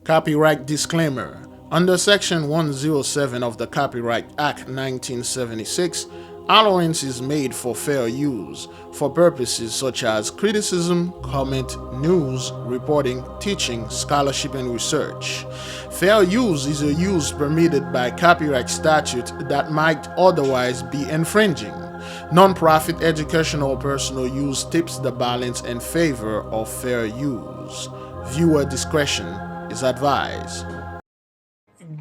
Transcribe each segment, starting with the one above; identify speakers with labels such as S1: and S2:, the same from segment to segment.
S1: Copyright disclaimer. Under Section 107 of the Copyright Act 1976, allowance is made for fair use for purposes such as criticism, comment, news, reporting, teaching, scholarship, and research. Fair use is a use permitted by copyright statute that might otherwise be infringing. Non-profit educational or personal use tips the balance in favor of fair use. Viewer discretion is advised.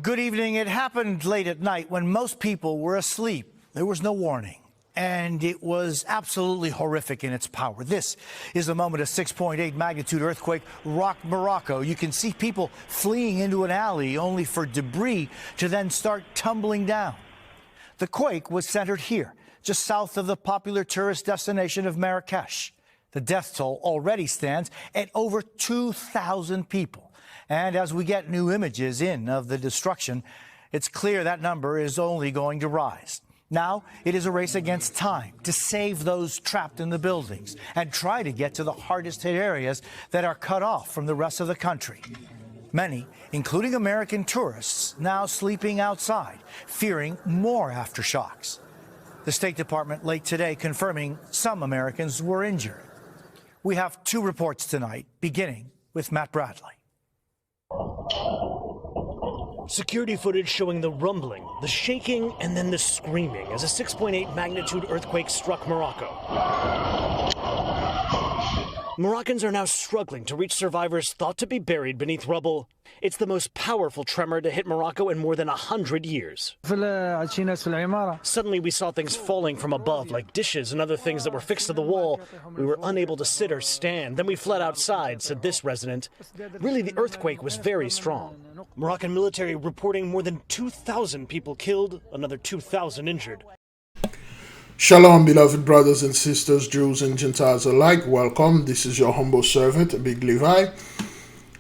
S2: Good evening. It happened late at night when most people were asleep. There was no warning, and it was absolutely horrific in its power. This is the moment a 6.8 magnitude earthquake rocked Morocco. You can see people fleeing into an alley only for debris to then start tumbling down. The quake was centered here, just south of the popular tourist destination of Marrakesh. The death toll already stands at over 2,000 people. And as we get new images in of the destruction, it's clear that number is only going to rise. Now it is a race against time to save those trapped in the buildings and try to get to the hardest hit areas that are cut off from the rest of the country. Many, including American tourists, now sleeping outside, fearing more aftershocks. The State Department late today confirming some Americans were injured. We have two reports tonight, beginning with Matt Bradley.
S3: Security footage showing the rumbling, the shaking, and then the screaming as a 6.8 magnitude earthquake struck Morocco. Moroccans are now struggling to reach survivors thought to be buried beneath rubble. It's the most powerful tremor to hit Morocco in more than 100 years. Suddenly we saw things falling from above, like dishes and other things that were fixed to the wall. We were unable to sit or stand. Then we fled outside, said this resident. Really, the earthquake was very strong. Moroccan military reporting more than 2,000 people killed, another 2,000 injured.
S1: Shalom, beloved brothers and sisters, Jews and Gentiles alike. Welcome. This is your humble servant, Big Levi.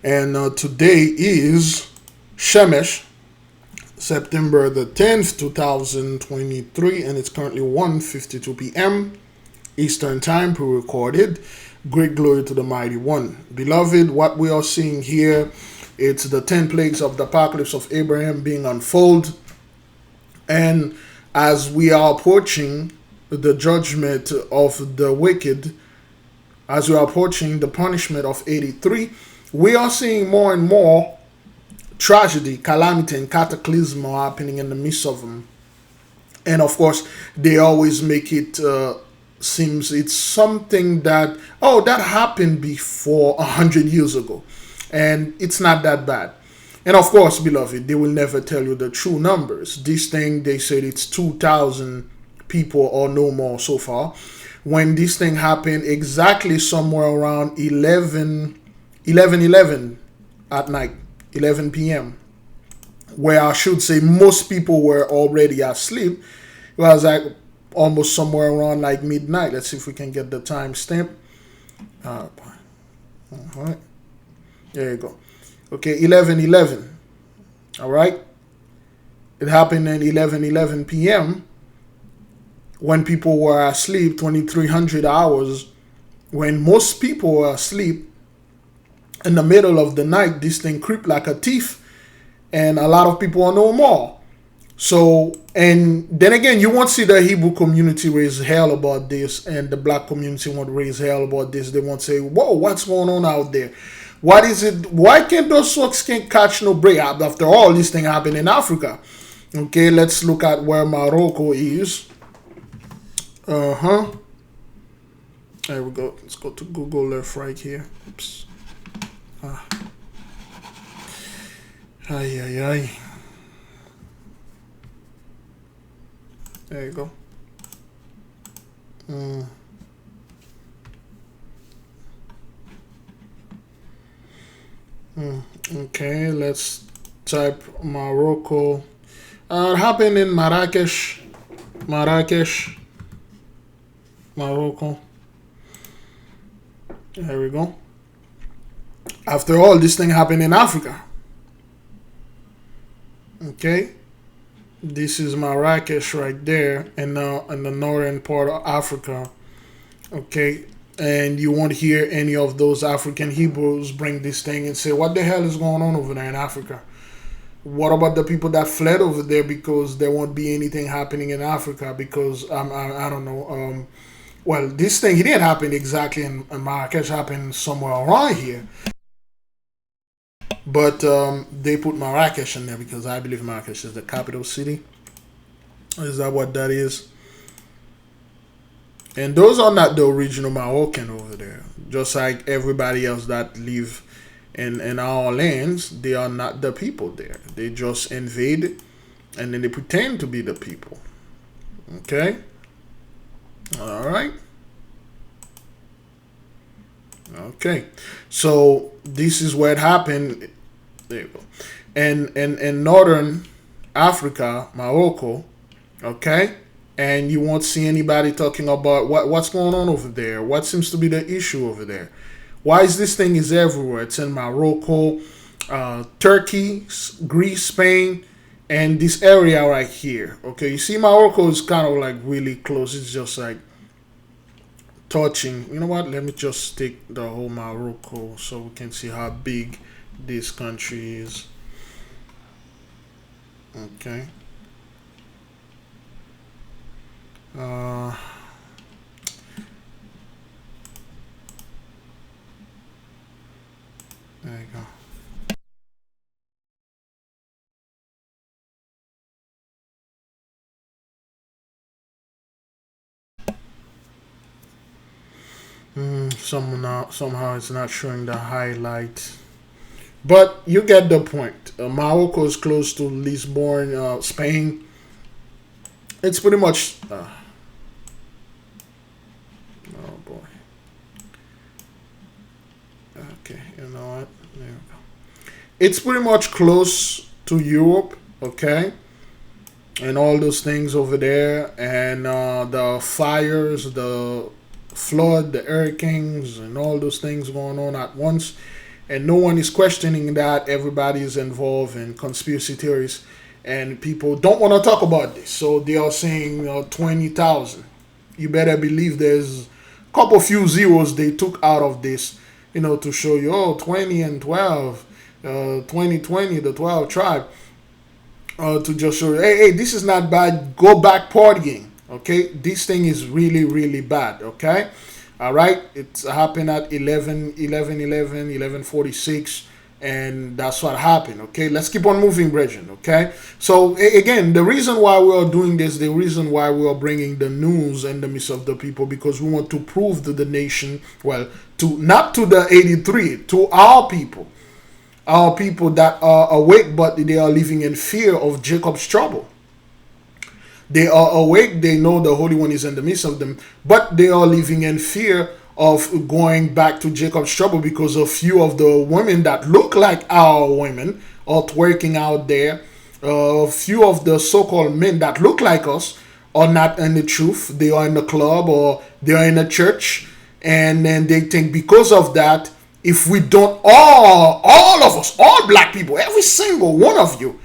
S1: And today is Shemesh, September the 10th, 2023. And it's currently 1:52 p.m. Eastern Time, pre-recorded. Great glory to the Mighty One. Beloved, what we are seeing here, it's the 10 plagues of the apocalypse of Abraham being unfolded. And as we are approaching the judgment of the wicked, as we are approaching the punishment of 83, we are seeing more and more tragedy, calamity, and cataclysm are happening in the midst of them. And of course, they always make it seems it's something that, oh, that happened before 100 years ago. And it's not that bad. And of course, beloved, they will never tell you the true numbers. This thing, they said it's 2,000 people or no more so far. When this thing happened exactly somewhere around 11 at night, 11 p.m., where I should say most people were already asleep. It was like almost somewhere around like midnight. Let's see if we can get the time stamp. All right. There you go. Okay, 11:11. All right. It happened at 11:11 p.m. when people were asleep, 2,300 hours. When most people were asleep, in the middle of the night, this thing creeped like a thief, and a lot of people are no more. So, and then again, you won't see the Hebrew community raise hell about this, and the black community won't raise hell about this. They won't say, whoa, what's going on out there? What is it? Why can't those folks can't catch no break? After all, this thing happened in Africa. Okay, let's look at where Morocco is. There we go. Let's go to Google Earth right here. Oops. Ay. There you go. Okay, let's type Morocco. It happened in Marrakesh, Morocco. There we go. After all, this thing happened in Africa. Okay, this is Marrakesh right there in the northern part of Africa. Okay, And you won't hear any of those African Hebrews bring this thing and say, what the hell is going on over there in Africa? What about the people that fled over there because there won't be anything happening in Africa? Because I don't know. Well, this thing, it didn't happen exactly in Marrakesh. Happened somewhere around here. But they put Marrakesh in there because I believe Marrakesh is the capital city. Is that what that is? And those are not the original Moroccan over there. Just like everybody else that live in our lands, they are not the people there. They just invade and then they pretend to be the people. Okay? Alright. Okay. So this is what happened. There you go. And in northern Africa, Morocco, okay? And you won't see anybody talking about what's going on over there. What seems to be the issue over there? Why is this thing is everywhere? It's in Morocco, Turkey, Greece, Spain, and this area right here. Okay, you see Morocco is kind of like really close. It's just like touching. You know what? Let me just take the whole Morocco so we can see how big this country is. Okay. There you go. Somehow it's not showing the highlight. But you get the point. Morocco is close to Lisbon, Spain. It's pretty much... oh boy. Okay, you know what? There we go. It's pretty much close to Europe, okay? And all those things over there. And the fires, the flood, the hurricanes, and all those things going on at once. And no one is questioning that. Everybody is involved in conspiracy theories. And people don't want to talk about this. So they are saying 20,000. You better believe there's a couple few zeros they took out of this, to show you, 20 and 12, 2020, the 12 tribe. To just show you, hey, this is not bad. Go back partying. Okay? This thing is really, really bad. Okay? All right? It's happened at 11:46. And that's what happened, okay? Let's keep on moving, brethren, okay? So, again, the reason why we are doing this, the reason why we are bringing the news in the midst of the people, because we want to prove to the nation, well, not to the 83, to our people that are awake, but they are living in fear of Jacob's trouble. They are awake, they know the Holy One is in the midst of them, but they are living in fear of going back to Jacob's trouble because a few of the women that look like our women are twerking out there. A few of the so-called men that look like us are not in the truth. They are in the club or they are in a church. And then they think because of that, if we don't all of us, all black people, every single one of you,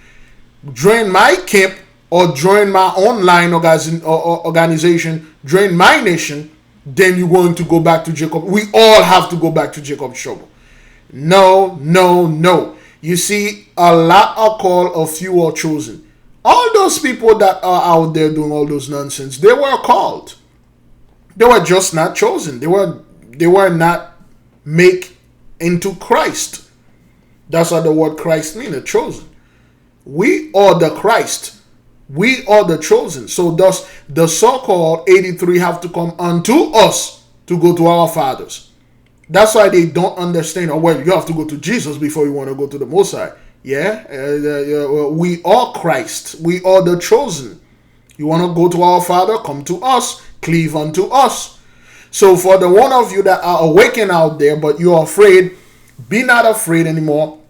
S1: join my camp or join my online organization, join my nation, then you're going to go back to Jacob. We all have to go back to Jacob's trouble. No. You see, a lot are called, a few are chosen. All those people that are out there doing all those nonsense, they were called. They were just not chosen. They were not made into Christ. That's what the word Christ means, chosen. We are the Christ. We are the chosen. So thus the so-called 83 have to come unto us to go to our fathers. That's why they don't understand. Oh, well, you have to go to Jesus before you want to go to the Most High. Yeah? We are Christ. We are the chosen. You want to go to our Father? Come to us. Cleave unto us. So for the one of you that are awakened out there, but you are afraid, be not afraid anymore.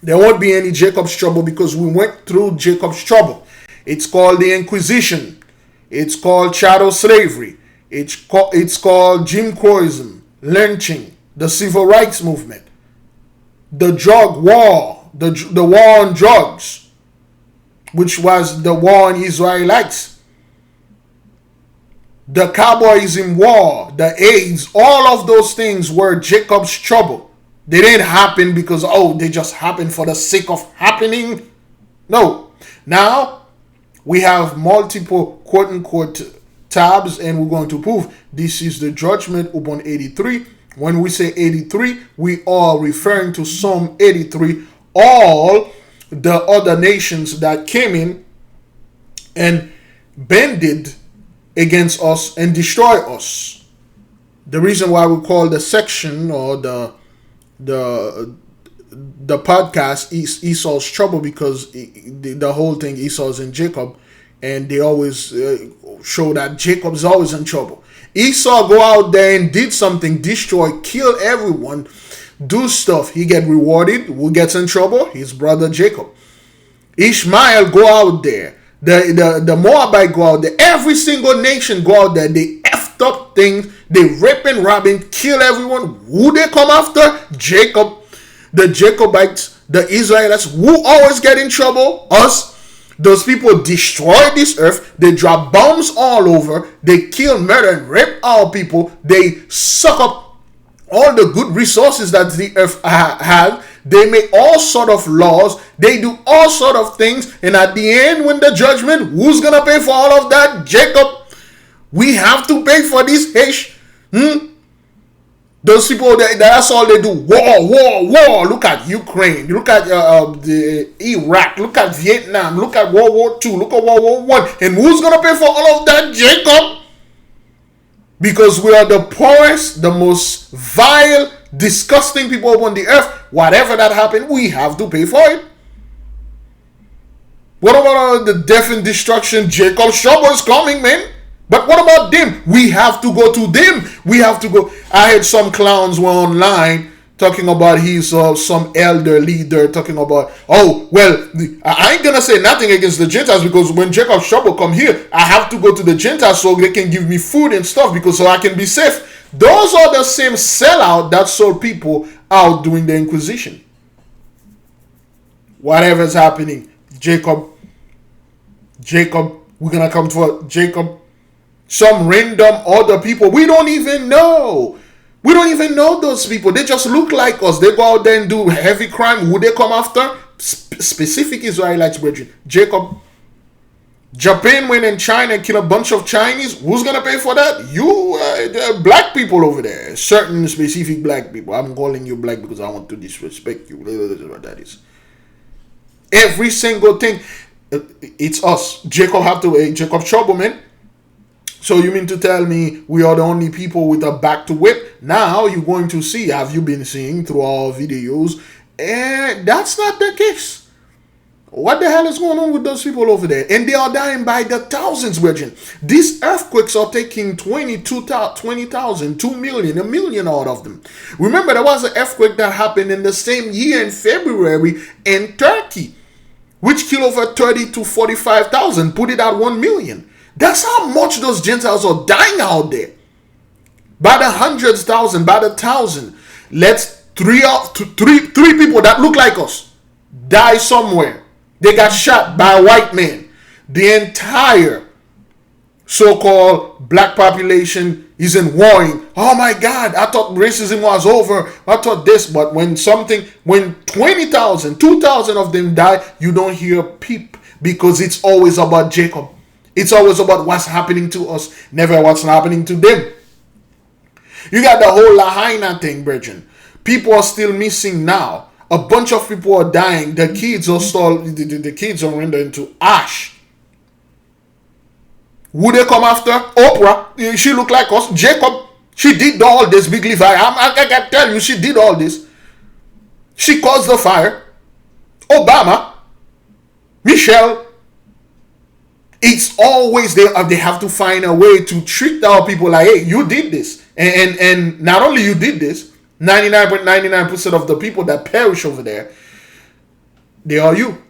S1: There won't be any Jacob's trouble because we went through Jacob's trouble. It's called the Inquisition. It's called chattel slavery. It's called Jim Crowism, lynching, the civil rights movement, the drug war, the war on drugs, which was the war on Israelites. the cowboys in war, the AIDS, all of those things were Jacob's trouble. They didn't happen because, oh, they just happened for the sake of happening. No. Now, we have multiple quote-unquote tabs, and we're going to prove this is the judgment upon 83. When we say 83, we are referring to Psalm 83, all the other nations that came in and bended against us and destroy us. The reason why we call the section or the podcast Esau's trouble, because the whole thing, Esau's in Jacob, and they always show that Jacob's always in trouble. Esau go out there and did something, destroy, kill everyone, do stuff. He get rewarded. Who gets in trouble? His brother Jacob. Ishmael go out there. The Moabite go out there. Every single nation go out there. They effed up things. They rape and rob and kill everyone. Who they come after? Jacob. The Jacobites, the Israelites, who always get in trouble? Us. Those people destroy this earth. They drop bombs all over. They kill, murder, and rape our people. They suck up all the good resources that the earth has. They make all sort of laws. They do all sort of things. And at the end, when the judgment, who's going to pay for all of that? Jacob. We have to pay for this ish. Those people, that's all they do. War. Look at Ukraine. Look at the Iraq. Look at Vietnam. Look at World War II. Look at World War One. And who's going to pay for all of that? Jacob. Because we are the poorest, the most vile, disgusting people on the earth. Whatever that happened, we have to pay for it. What about the death and destruction? Jacob's trouble is coming, man. But what about them? We have to go to them. We have to go. I heard some clowns were online talking about he's some elder leader talking about, oh, well, I ain't going to say nothing against the Gentiles, because when Jacob's trouble come here, I have to go to the Gentiles so they can give me food and stuff, because so I can be safe. Those are the same sellout that sold people out during the Inquisition. Whatever's happening, Jacob, we're going to come to Jacob. Some random other people we don't even know. We don't even know those people. They just look like us. They go out there and do heavy crime. Who they come after? Specific Israelites, brethren. Jacob. Japan went in China and killed a bunch of Chinese. Who's going to pay for that? You, black people over there. Certain specific black people. I'm calling you black because I want to disrespect you. What that is. Every single thing. It's us. Jacob trouble, man. So you mean to tell me we are the only people with a back to whip? Now you're going to see, have you been seeing through our videos? And that's not the case. What the hell is going on with those people over there? And they are dying by the thousands, Virgin. These earthquakes are taking 20,000, 2 million, 1 million out of them. Remember, there was an earthquake that happened in the same year in February in Turkey, which killed over 30 to 45,000, put it at 1 million. That's how much those Gentiles are dying out there. By the hundreds thousand, by the thousand. Let's three people that look like us die somewhere. They got shot by a white man. The entire so-called black population is in warring. Oh my God, I thought racism was over. I thought this, but when 20,000, 2,000 of them die, you don't hear a peep, because it's always about Jacob. It's always about what's happening to us, never what's happening to them. You got the whole Lahaina thing, brethren. People are still missing now. A bunch of people are dying. The kids are rendered into ash. Would they come after? Oprah, she look like us. Jacob, she did all this. Big Levi, I can tell you, she did all this. She caused the fire. Obama, Michelle. It's always they have to find a way to treat our people like, hey, you did this. And not only you did this, 99.99% of the people that perish over there, they are you.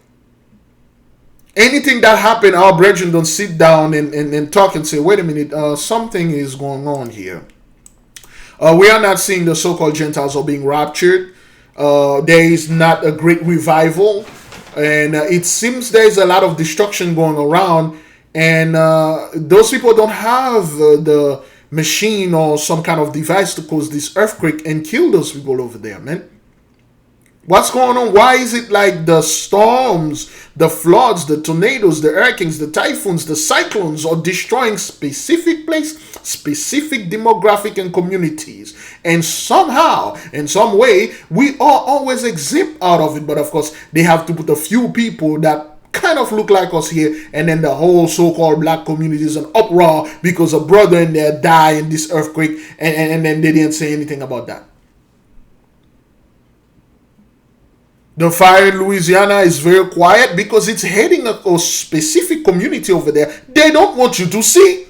S1: Anything that happened, our brethren don't sit down and talk and say, wait a minute, something is going on here. We are not seeing the so-called Gentiles are being raptured. There is not a great revival. And it seems there is a lot of destruction going around. And those people don't have the machine or some kind of device to cause this earthquake and kill those people over there, man. What's going on? Why is it like the storms, the floods, the tornadoes, the hurricanes, the typhoons, the cyclones are destroying specific place, specific demographic and communities? And somehow, in some way, we are always exempt out of it. But of course, they have to put a few people that kind of look like us here, and then the whole so-called black community is an uproar because a brother in there died in this earthquake, and then they didn't say anything about that. The fire in Louisiana is very quiet because it's hitting a specific community over there. They don't want you to see.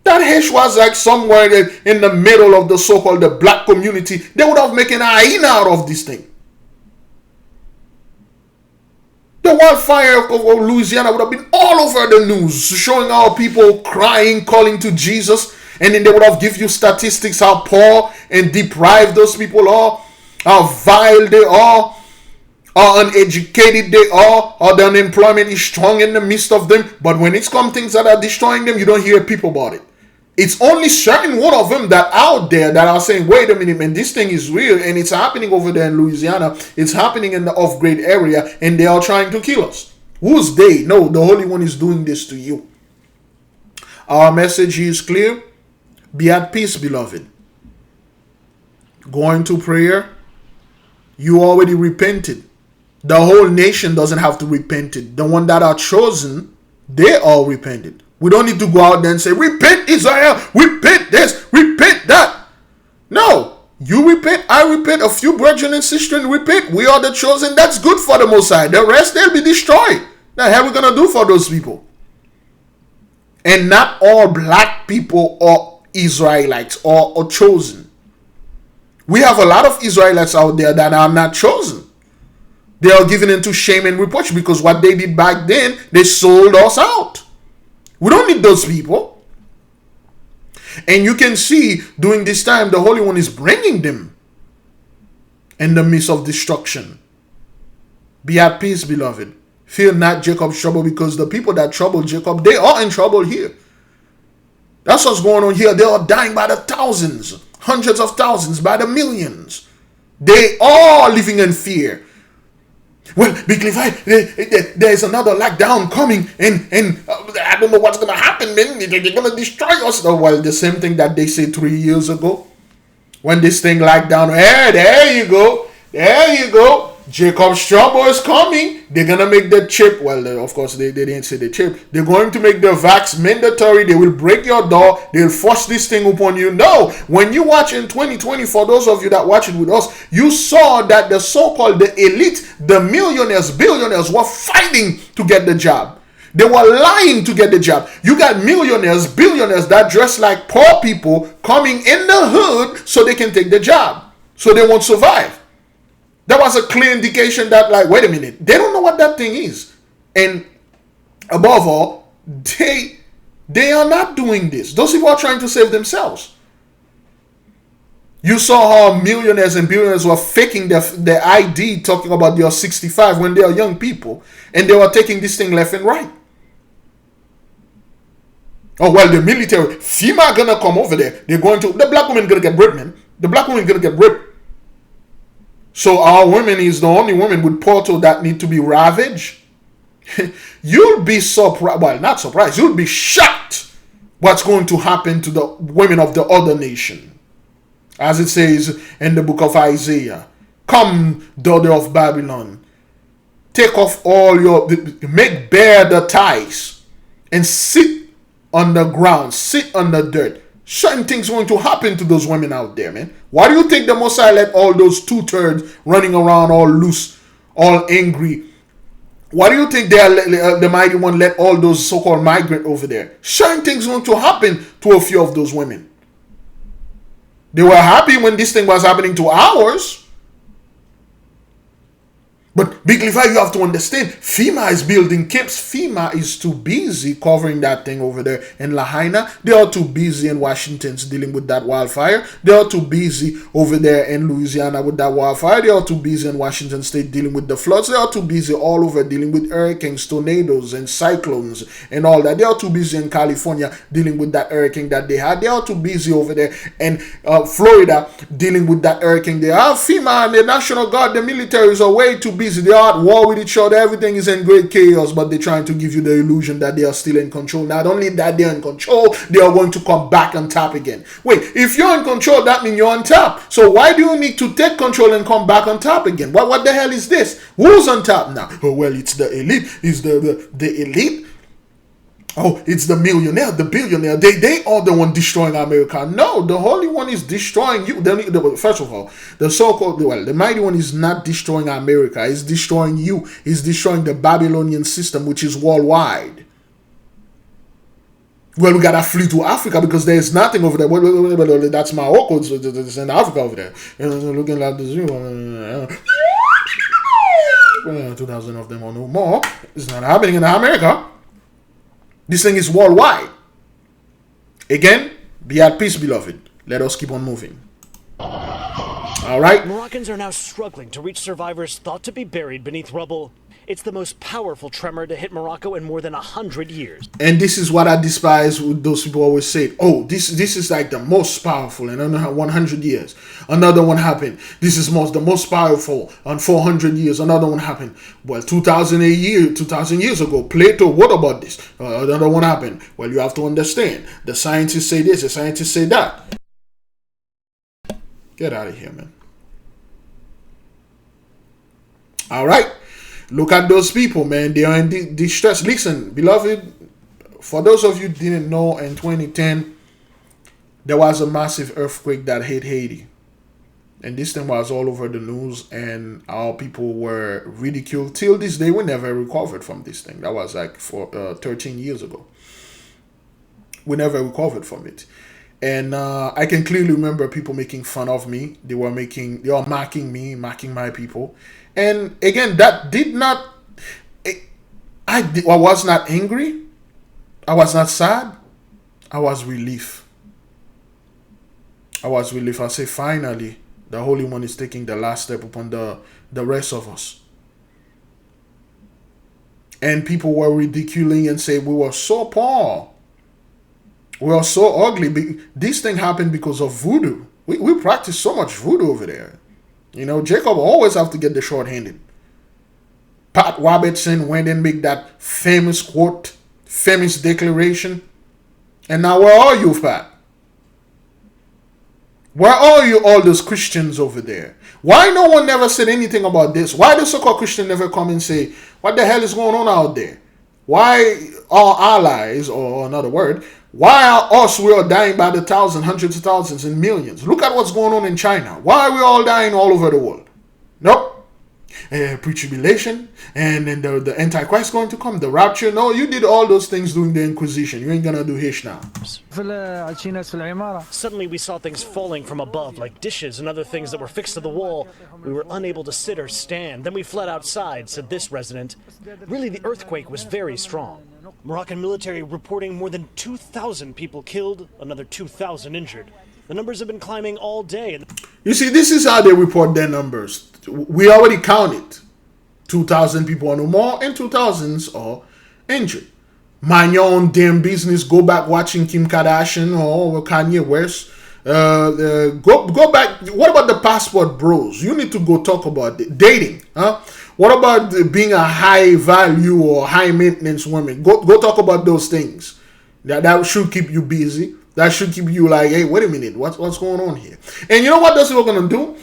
S1: That hash was like somewhere in the middle of the so-called the black community. They would have made an hyena out of this thing. The wildfire of Louisiana would have been all over the news, showing how people crying, calling to Jesus, and then they would have give you statistics how poor and deprived those people are, how vile they are, how uneducated they are, how the unemployment is strong in the midst of them. But when it's come things that are destroying them, you don't hear people about it. It's only certain one of them that out there that are saying, wait a minute, man, this thing is real, and it's happening over there in Louisiana. It's happening in the off-grid area, and they are trying to kill us. Who's they? No, the Holy One is doing this to you. Our message is clear. Be at peace, beloved. Go into prayer. You already repented. The whole nation doesn't have to repent it. The one that are chosen, they all repented. We don't need to go out there and say, repent Israel, repent this, repent that. No, you repent, I repent, a few brethren and sisters repent. We are the chosen. That's good for the Most High. The rest, they'll be destroyed. The hell are we going to do for those people? And not all black people are Israelites or chosen. We have a lot of Israelites out there that are not chosen. They are given into shame and reproach because what they did back then, they sold us out. We don't need those people. And you can see during this time, the Holy One is bringing them in the midst of destruction. Be at peace, beloved. Fear not Jacob's trouble, because the people that trouble Jacob, they are in trouble here. That's what's going on here. They are dying by the thousands, hundreds of thousands, by the millions. They are living in fear. Well, Big Levi, there's another lockdown coming, and I don't know what's going to happen, man. They're going to destroy us. Oh, well, the same thing that they said 3 years ago when this thing locked down. Hey, there you go. There you go. Jacob's trouble is coming. They're going to make the chip. Well, of course, they didn't say the chip. They're going to make the vax mandatory. They will break your door. They'll force this thing upon you. No, when you watch in 2020, for those of you that watch it with us, you saw that the so-called the elite, the millionaires, billionaires were fighting to get the job. They were lying to get the job. You got millionaires, billionaires that dress like poor people coming in the hood so they can take the job, so they won't survive. That was a clear indication that, like, wait a minute, they don't know what that thing is. And above all, they are not doing this. Those people are trying to save themselves. You saw how millionaires and billionaires were faking their ID, talking about they are 65 when they are young people, and they were taking this thing left and right. Oh, well, the military, FEMA gonna come over there. They're going to, the black woman gonna get raped, man. The black woman gonna get raped. So our women is the only women with portal that need to be ravaged. You'll be surprised. Well, not surprised. You'll be shocked what's going to happen to the women of the other nation. As it says in the book of Isaiah. Come, daughter of Babylon. Take off all your, make bare the ties and sit on the ground. Sit on the dirt. Certain things going to happen to those women out there, man. Why do you think the Most High let all those two-thirds running around all loose, all angry? Why do you think the Mighty One let all those so-called migrants over there? Certain things going to happen to a few of those women. They were happy when this thing was happening to ours. But Big Levi, you have to understand, FEMA is building camps. FEMA is too busy covering that thing over there in Lahaina. They are too busy in Washington dealing with that wildfire. They are too busy over there in Louisiana with that wildfire. They are too busy in Washington State dealing with the floods. They are too busy all over dealing with hurricanes, tornadoes, and cyclones and all that. They are too busy in California dealing with that hurricane that they had. They are too busy over there in Florida dealing with that hurricane they have. FEMA and the National Guard, the militaries are way too busy. They are at war with each other. Everything is in great chaos, but they're trying to give you the illusion that they are still in control. Not only that they're in control, they are going to come back on top again. Wait, if you're in control, that means you're on top. So why do you need to take control and come back on top again? What the hell is this? Who's on top now? Oh, well, it's the elite. It's the elite. Oh, it's the millionaire, the billionaire. They are the one destroying America. No, the Holy One is destroying you. First of all, the so-called, the Mighty One is not destroying America. It's destroying you. It's destroying the Babylonian system, which is worldwide. Well, we gotta flee to Africa because there's nothing over there. Well, that's Morocco. It's in Africa over there. Looking at the zoo. 2,000 of them or no more. It's not happening in America. This thing is worldwide. Again, be at peace, beloved. Let us keep on moving. All right.
S3: Moroccans are now struggling to reach survivors thought to be buried beneath rubble. It's the most powerful tremor to hit Morocco in more than 100 years.
S1: And this is what I despise with those people always say, oh, this is like the most powerful in 100 years. Another one happened. This is the most powerful on 400 years. Another one happened. Well, 2,000 years ago, Plato, what about this? Another one happened. Well, you have to understand. The scientists say this, the scientists say that. Get out of here, man. All right. Look at those people, man. They are in distress. Listen, beloved, for those of you who didn't know, in 2010, there was a massive earthquake that hit Haiti. And this thing was all over the news, and our people were ridiculed. Till this day, we never recovered from this thing. That was like 13 years ago. We never recovered from it. And I can clearly remember people making fun of me. They were mocking me, mocking my people. And again, that did not, I was not angry. I was not sad. I was relief. I say, finally, the Holy One is taking the last step upon the rest of us. And people were ridiculing and say, we were so poor. We are so ugly. This thing happened because of voodoo. We practice so much voodoo over there. You know, Jacob always have to get the short-handed. Pat Robertson went and made that famous quote, famous declaration. And now where are you, Pat? Where are you, all those Christians over there? Why no one never said anything about this? Why the so-called Christian never come and say, what the hell is going on out there? Why our allies, or another word, why are us, we are dying by the thousands, hundreds of thousands, and millions? Look at what's going on in China. Why are we all dying all over the world? Nope. Pre-tribulation, and then the Antichrist going to come, the rapture. No, you did all those things during the Inquisition. You ain't gonna do Hish now.
S3: Suddenly we saw things falling from above, like dishes and other things that were fixed to the wall. We were unable to sit or stand. Then we fled outside, said this resident. Really, the earthquake was very strong. Moroccan military reporting more than 2,000 people killed, another 2,000 injured. The numbers have been climbing all day.
S1: You see, this is how they report their numbers. We already counted 2,000 people or no more, and 2,000s are injured. Mind your own damn business. Go back watching Kim Kardashian or Kanye West. Go back. What about the passport bros? You need to go talk about dating, huh? What about being a high value or high maintenance woman? Go talk about those things. That should keep you busy. That should keep you like, hey, wait a minute, what's going on here? And you know what those people are gonna do?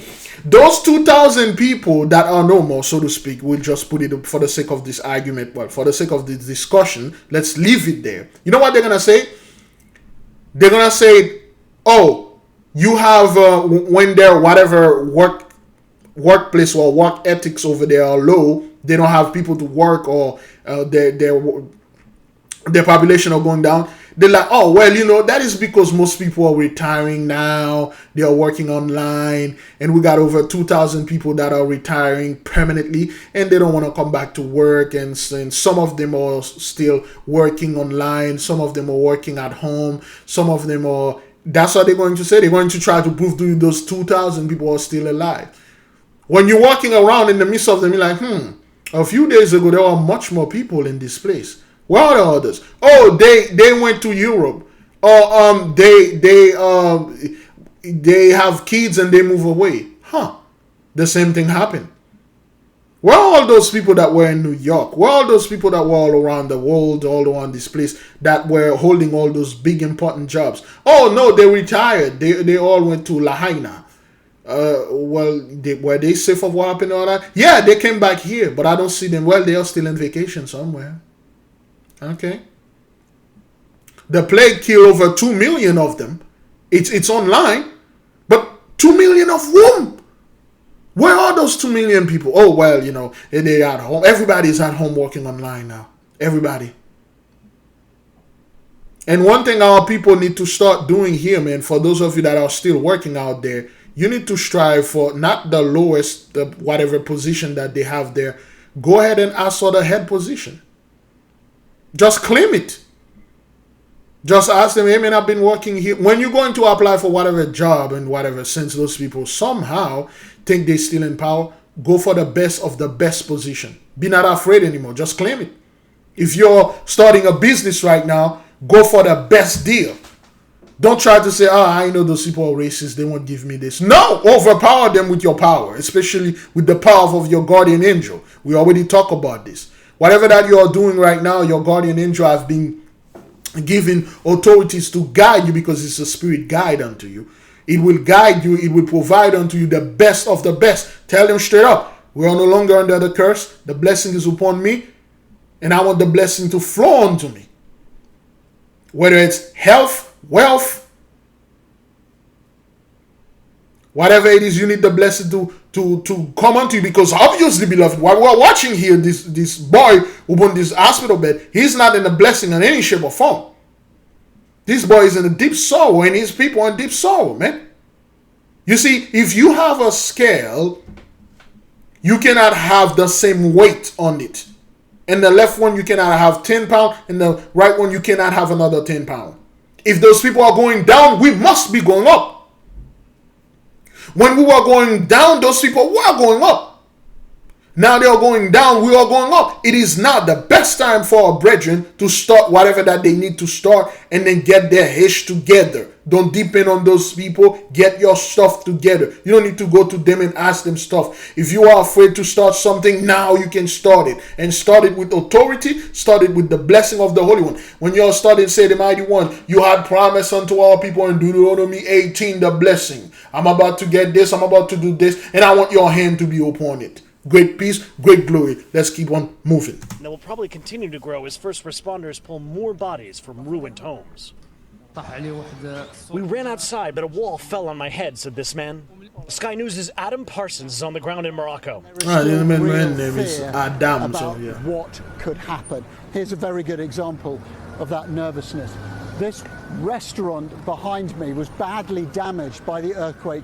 S1: Those 2,000 people that are no more, so to speak, we'll just put it for the sake of this argument, but for the sake of this discussion, let's leave it there. You know what they're gonna say? They're gonna say, oh, you have when their whatever workplace or work ethics over there are low, they don't have people to work, or their their population are going down. They're like, oh, well, that is because most people are retiring now. They are working online. And we got over 2,000 people that are retiring permanently. And they don't want to come back to work. And some of them are still working online. Some of them are working at home. Some of them are... That's what they're going to say. They're going to try to prove to you those 2,000 people are still alive. When you're walking around in the midst of them, you're like, a few days ago, there were much more people in this place. Where are the others? Oh, they went to Europe. Or they have kids and they move away. The same thing happened. Where are all those people that were in New York? Where are all those people that were all around the world, all around this place, that were holding all those big important jobs? Oh no, they retired. They all went to Lahaina. Were they safe of what happened and all that? Yeah, they came back here, but I don't see them. Well, they are still on vacation somewhere. Okay. The plague killed over 2 million of them. It's online. But 2 million of whom? Where are those 2 million people? Oh, well, they're at home. Everybody's at home working online now. Everybody. And one thing our people need to start doing here, man, for those of you that are still working out there, you need to strive for not the lowest, whatever position that they have there. Go ahead and ask for the head position. Just claim it. Just ask them, hey man, I've been working here. When you're going to apply for whatever job and whatever, since those people somehow think they're still in power, go for the best of the best position. Be not afraid anymore. Just claim it. If you're starting a business right now, go for the best deal. Don't try to say, I know those people are racist. They won't give me this. No, overpower them with your power, especially with the power of your guardian angel. We already talked about this. Whatever that you are doing right now, your guardian angel has been given authorities to guide you because it's a spirit guide unto you. It will guide you. It will provide unto you the best of the best. Tell them straight up, we are no longer under the curse. The blessing is upon me, and I want the blessing to flow unto me. Whether it's health, wealth, whatever it is, you need the blessing to come unto you, because obviously, beloved, while we're watching here, this boy who on this hospital bed, he's not in the blessing in any shape or form. This boy is in a deep sorrow, and his people are in deep sorrow, man. You see, if you have a scale, you cannot have the same weight on it. In the left one, you cannot have 10 pounds. In the right one, you cannot have another 10 pounds. If those people are going down, we must be going up. When we were going down, those people were going up. Now they are going down, we are going up. It is now the best time for our brethren to start whatever that they need to start and then get their ish together. Don't depend on those people. Get your stuff together. You don't need to go to them and ask them stuff. If you are afraid to start something, now you can start it. And start it with authority. Start it with the blessing of the Holy One. When you are starting, say the Mighty One, you had promise unto our people in Deuteronomy 18, the blessing. I'm about to get this. I'm about to do this. And I want your hand to be upon it. Great peace, great glory. Let's keep on moving.
S3: And it will probably continue to grow as first responders pull more bodies from ruined homes. We ran outside, but a wall fell on my head, said this man. Sky News' Adam Parsons is on the ground in Morocco.
S1: The man's name is Adam.
S4: About what could happen. Here's a very good example of that nervousness. This restaurant behind me was badly damaged by the earthquake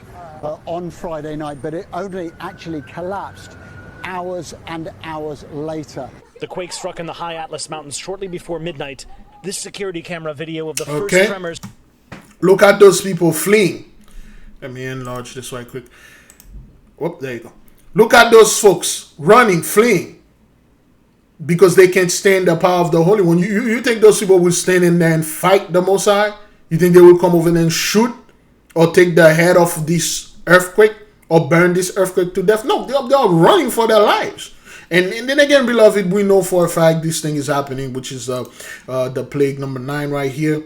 S4: on Friday night, but it only actually collapsed hours and hours later.
S3: The quake struck in the high Atlas Mountains shortly before midnight. This security camera video of the first tremors.
S1: Look at those people fleeing. Let me enlarge this right quick. Oh, there you go. Look at those folks running, fleeing, because they can't stand the power of the Holy One. You think those people will stand in there and fight the Most High? You think they will come over and shoot or take the head off this earthquake or burn this earthquake to death? No, they are running for their lives. And then again, beloved, we know for a fact this thing is happening, which is the plague number 9 right here.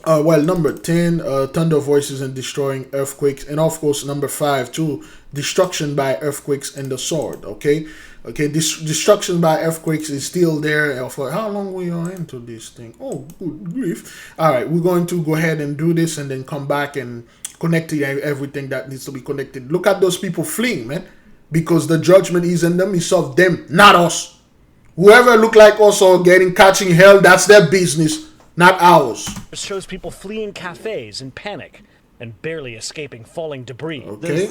S1: Number 10, thunder voices and destroying earthquakes. And of course, number 5 too, destruction by earthquakes and the sword. Okay, this destruction by earthquakes is still there. For how long we are into this thing? Oh, good grief. All right, we're going to go ahead and do this and then come back and connect to everything that needs to be connected. Look at those people fleeing, man, because the judgment is in the midst of them, not us. Whoever look like us or catching hell, that's their business, not ours.
S3: It shows people fleeing cafes in panic and barely escaping falling debris.
S1: Okay.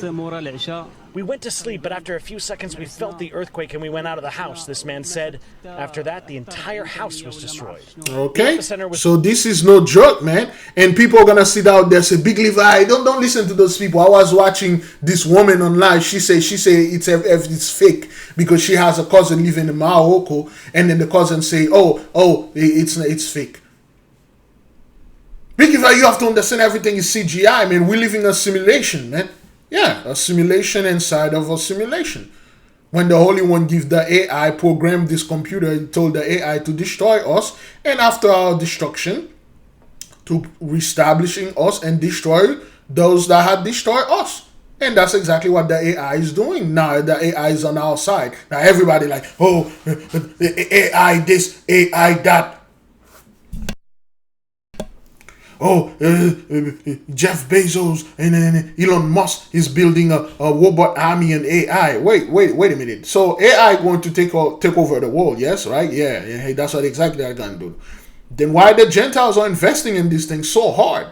S3: We went to sleep, but after a few seconds we felt the earthquake and we went out of the house, this man said. After that, the entire house was destroyed.
S1: Okay. So this is no joke, man. And people are gonna sit out there say, Big Levi, don't listen to those people. I was watching this woman online. She say it's fake because she has a cousin living in Morocco, and then the cousin say, it's fake. Big Levi, you have to understand everything is CGI, man. We live in a simulation, man. Yeah, a simulation inside of a simulation. When the Holy One gives the AI, programmed this computer, he told the AI to destroy us, and after our destruction, to reestablishing us and destroy those that had destroyed us. And that's exactly what the AI is doing. Now the AI is on our side. Now everybody like, AI this, AI that. Jeff Bezos and Elon Musk is building a robot army and AI. Wait a minute. So AI going to take over the world, yes, right? Yeah, that's what exactly they're going to do. Then why the Gentiles are investing in these things so hard?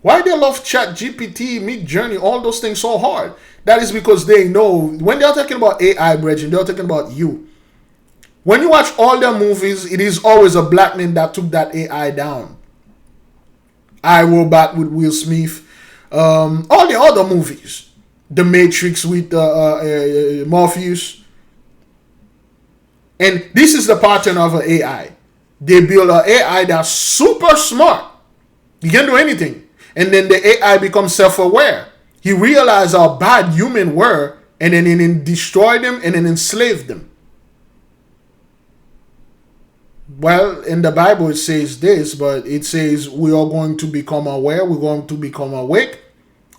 S1: Why they love Chat GPT, Midjourney, all those things so hard? That is because they know when they're talking about AI, Bridget, they're talking about you. When you watch all their movies, it is always a black man that took that AI down. I, Robot with Will Smith, all the other movies, The Matrix with Morpheus. And this is the pattern of an AI. They build an AI that's super smart. You can't do anything. And then the AI becomes self-aware. He realized how bad humans were, and then he destroyed them and then enslaved them. Well, in the Bible it says this, but it says we are going to become aware, we're going to become awake.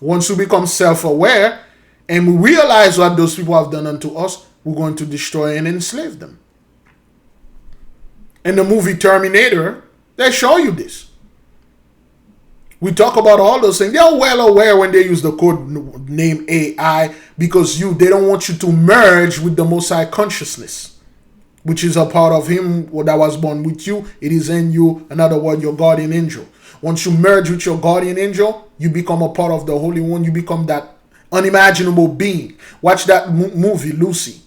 S1: Once we become self-aware and we realize what those people have done unto us, we're going to destroy and enslave them. In the movie Terminator, they show you this. We talk about all those things. They're well aware when they use the code name AI because they don't want you to merge with the Most High consciousness, which is a part of him that was born with you. It is in you. In other words, your guardian angel. Once you merge with your guardian angel, you become a part of the Holy One. You become that unimaginable being. Watch that movie, Lucy.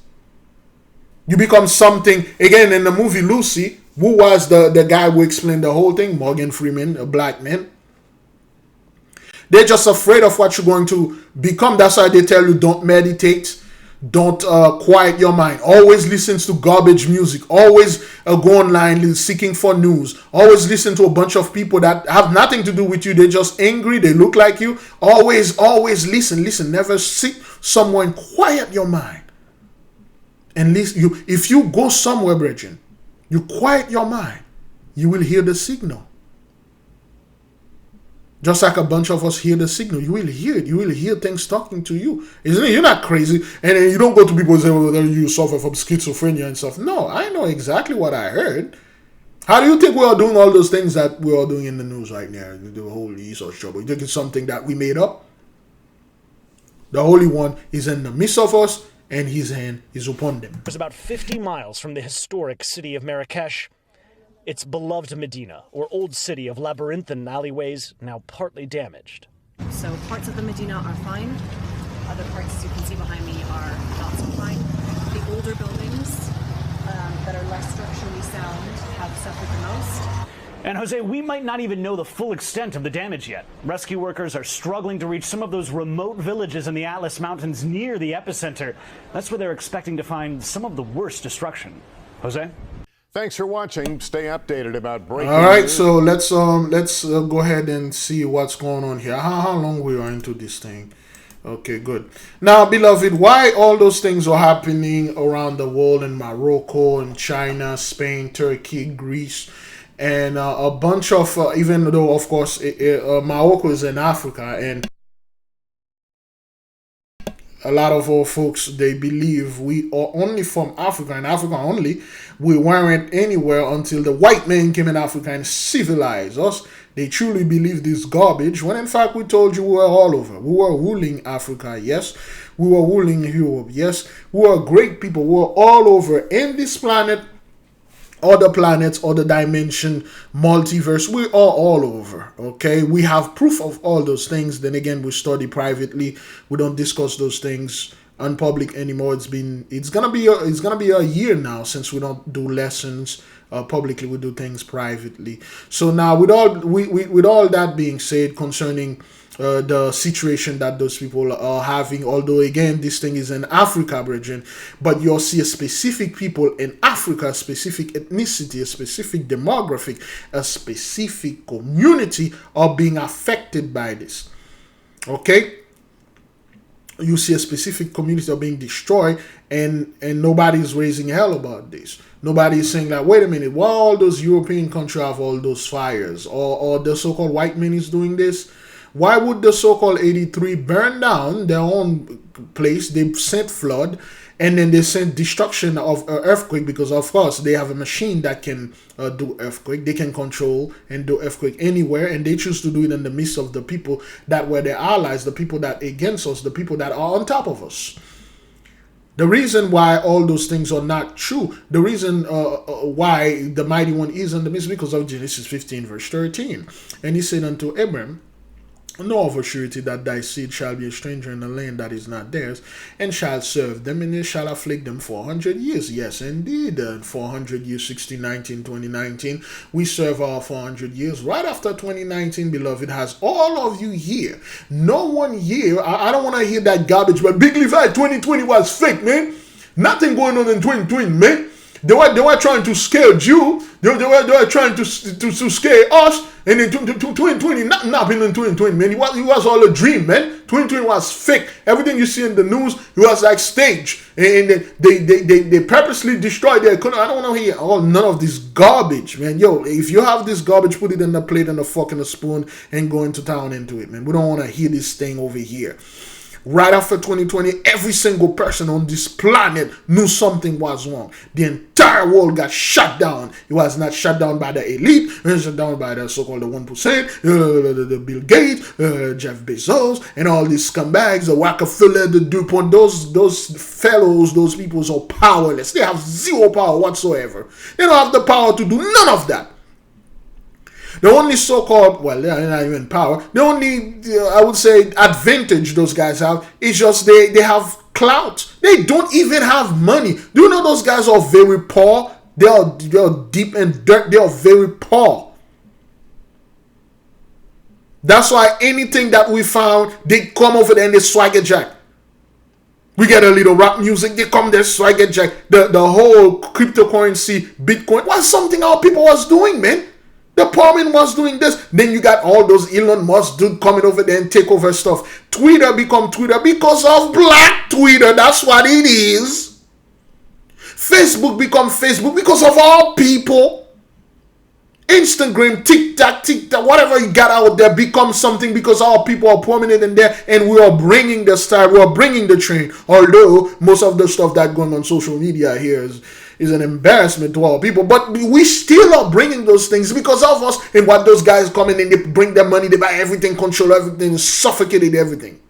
S1: You become something. Again, in the movie Lucy, who was the guy who explained the whole thing? Morgan Freeman, a black man. They're just afraid of what you're going to become. That's why they tell you don't meditate. Don't quiet your mind. Always listen to garbage music. Always go online seeking for news. Always listen to a bunch of people that have nothing to do with you. They're just angry. They look like you. Always listen. Never sit somewhere and quiet your mind. And listen. If you go somewhere, brethren, you quiet your mind, you will hear the signal. Just like a bunch of us hear the signal, you will hear it. You will hear things talking to you. Isn't it? You're not crazy. And then you don't go to people and say, well, you suffer from schizophrenia and stuff. No, I know exactly what I heard. How do you think we are doing all those things that we are doing in the news right now? The whole research trouble. You think it's something that we made up? The Holy One is in the midst of us, and his hand is upon them.
S3: It was about 50 miles from the historic city of Marrakesh. Its beloved Medina, or old city of labyrinthine alleyways, now partly damaged.
S5: So parts of the Medina are fine. Other parts, as you can see behind me, are not so fine. The older buildings that are less structurally sound have suffered the most.
S6: And Jose, we might not even know the full extent of the damage yet. Rescue workers are struggling to reach some of those remote villages in the Atlas Mountains near the epicenter. That's where they're expecting to find some of the worst destruction. Jose?
S7: Thanks for watching. Stay updated about breaking
S1: news. All right,
S7: news.
S1: so let's go ahead and see what's going on here. How long we are into this thing? Okay, good. Now, beloved, why all those things are happening around the world in Morocco and China, Spain, Turkey, Greece, and a bunch of even though of course Morocco is in Africa, and a lot of our folks, they believe we are only from Africa and Africa only. We weren't anywhere until the white man came in Africa and civilized us. They truly believe this garbage, when in fact we told you we were all over. We were ruling Africa, yes. We were ruling Europe, yes. We were great people. We were all over in this planet other planets, other dimension, multiverse. We are all over. Okay, we have proof of all those things. Then again, we study privately. We don't discuss those things in public anymore. It's gonna be a year now since we don't do lessons publicly. We do things privately. So now with all that being said concerning the situation that those people are having, although again this thing is in Africa, brethren, but you'll see a specific people in Africa, a specific ethnicity, a specific demographic, a specific community are being affected by this. Okay, you see a specific community are being destroyed, and nobody's raising hell about this. Nobody's saying like, wait a minute, why all those European countries have all those fires, or the so-called white men is doing this? Why would the so-called 83 burn down their own place? They sent flood, and then they sent destruction of earthquake, because of course they have a machine that can do earthquake. They can control and do earthquake anywhere, and they choose to do it in the midst of the people that were their allies, the people that against us, the people that are on top of us. The reason why all those things are not true, the reason why the mighty one is in the midst, because of Genesis 15 verse 13. And he said unto Abram, know of a surety that thy seed shall be a stranger in a land that is not theirs, and shall serve them, and they shall afflict them 400 years. Yes, indeed, 400 years, 1619, 2019. We serve our 400 years. Right after 2019, beloved, has all of you here. No one here, I don't want to hear that garbage, but Big Levi 2020 was fake, man. Nothing going on in 2020, man. They were trying to scare you. They were trying to scare us. And in 2020, nothing happened in 2020, man. It was all a dream, man. 2020 was fake. Everything you see in the news, it was like stage. And they purposely destroyed their economy. I don't want to hear none of this garbage, man. Yo, if you have this garbage, put it in the plate and a fork and a spoon and go into town into it, man. We don't want to hear this thing over here. Right after 2020, every single person on this planet knew something was wrong. The entire world got shut down. It was not shut down by the elite. It was shut down by the so-called the 1%, the Bill Gates, Jeff Bezos, and all these scumbags, the Rockefeller, the DuPont. Those fellows, those people are powerless. They have zero power whatsoever. They don't have the power to do none of that. The only so-called, well, they're not even power. The only, I would say, advantage those guys have is just they have clout. They don't even have money. Do you know those guys are very poor? They are deep in dirt. They are very poor. That's why anything that we found, they come over there and they swagger jack. We get a little rap music, they come there, swagger jack. The whole cryptocurrency, Bitcoin, was something our people was doing, man. The Palmin was doing this. Then you got all those Elon Musk dude coming over there and take over stuff. Twitter become Twitter because of black Twitter. That's what it is. Facebook become Facebook because of our people. Instagram, TikTok, whatever you got out there become something because our people are prominent in there, and we are bringing the style, we are bringing the train. Although most of the stuff that going on social media here is an embarrassment to our people, but we still are bringing those things because of us. And what those guys come in and they bring their money, they buy everything, control everything, suffocated everything.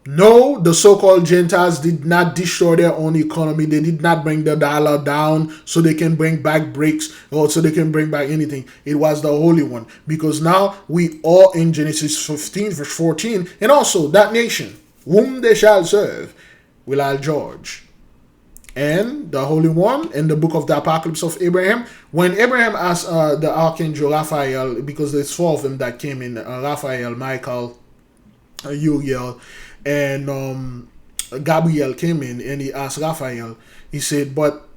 S1: No, the so-called Gentiles did not destroy their own economy. They did not bring the dollar down so they can bring back breaks or so they can bring back anything. It was the Holy One, because now we are in Genesis 15 verse 14, and also that nation whom they shall serve will I judge. And the Holy One in the book of the Apocalypse of Abraham, when Abraham asked the archangel Raphael, because there's four of them that came in, Raphael, Michael, Uriel, and Gabriel came in, and he asked Raphael, he said, but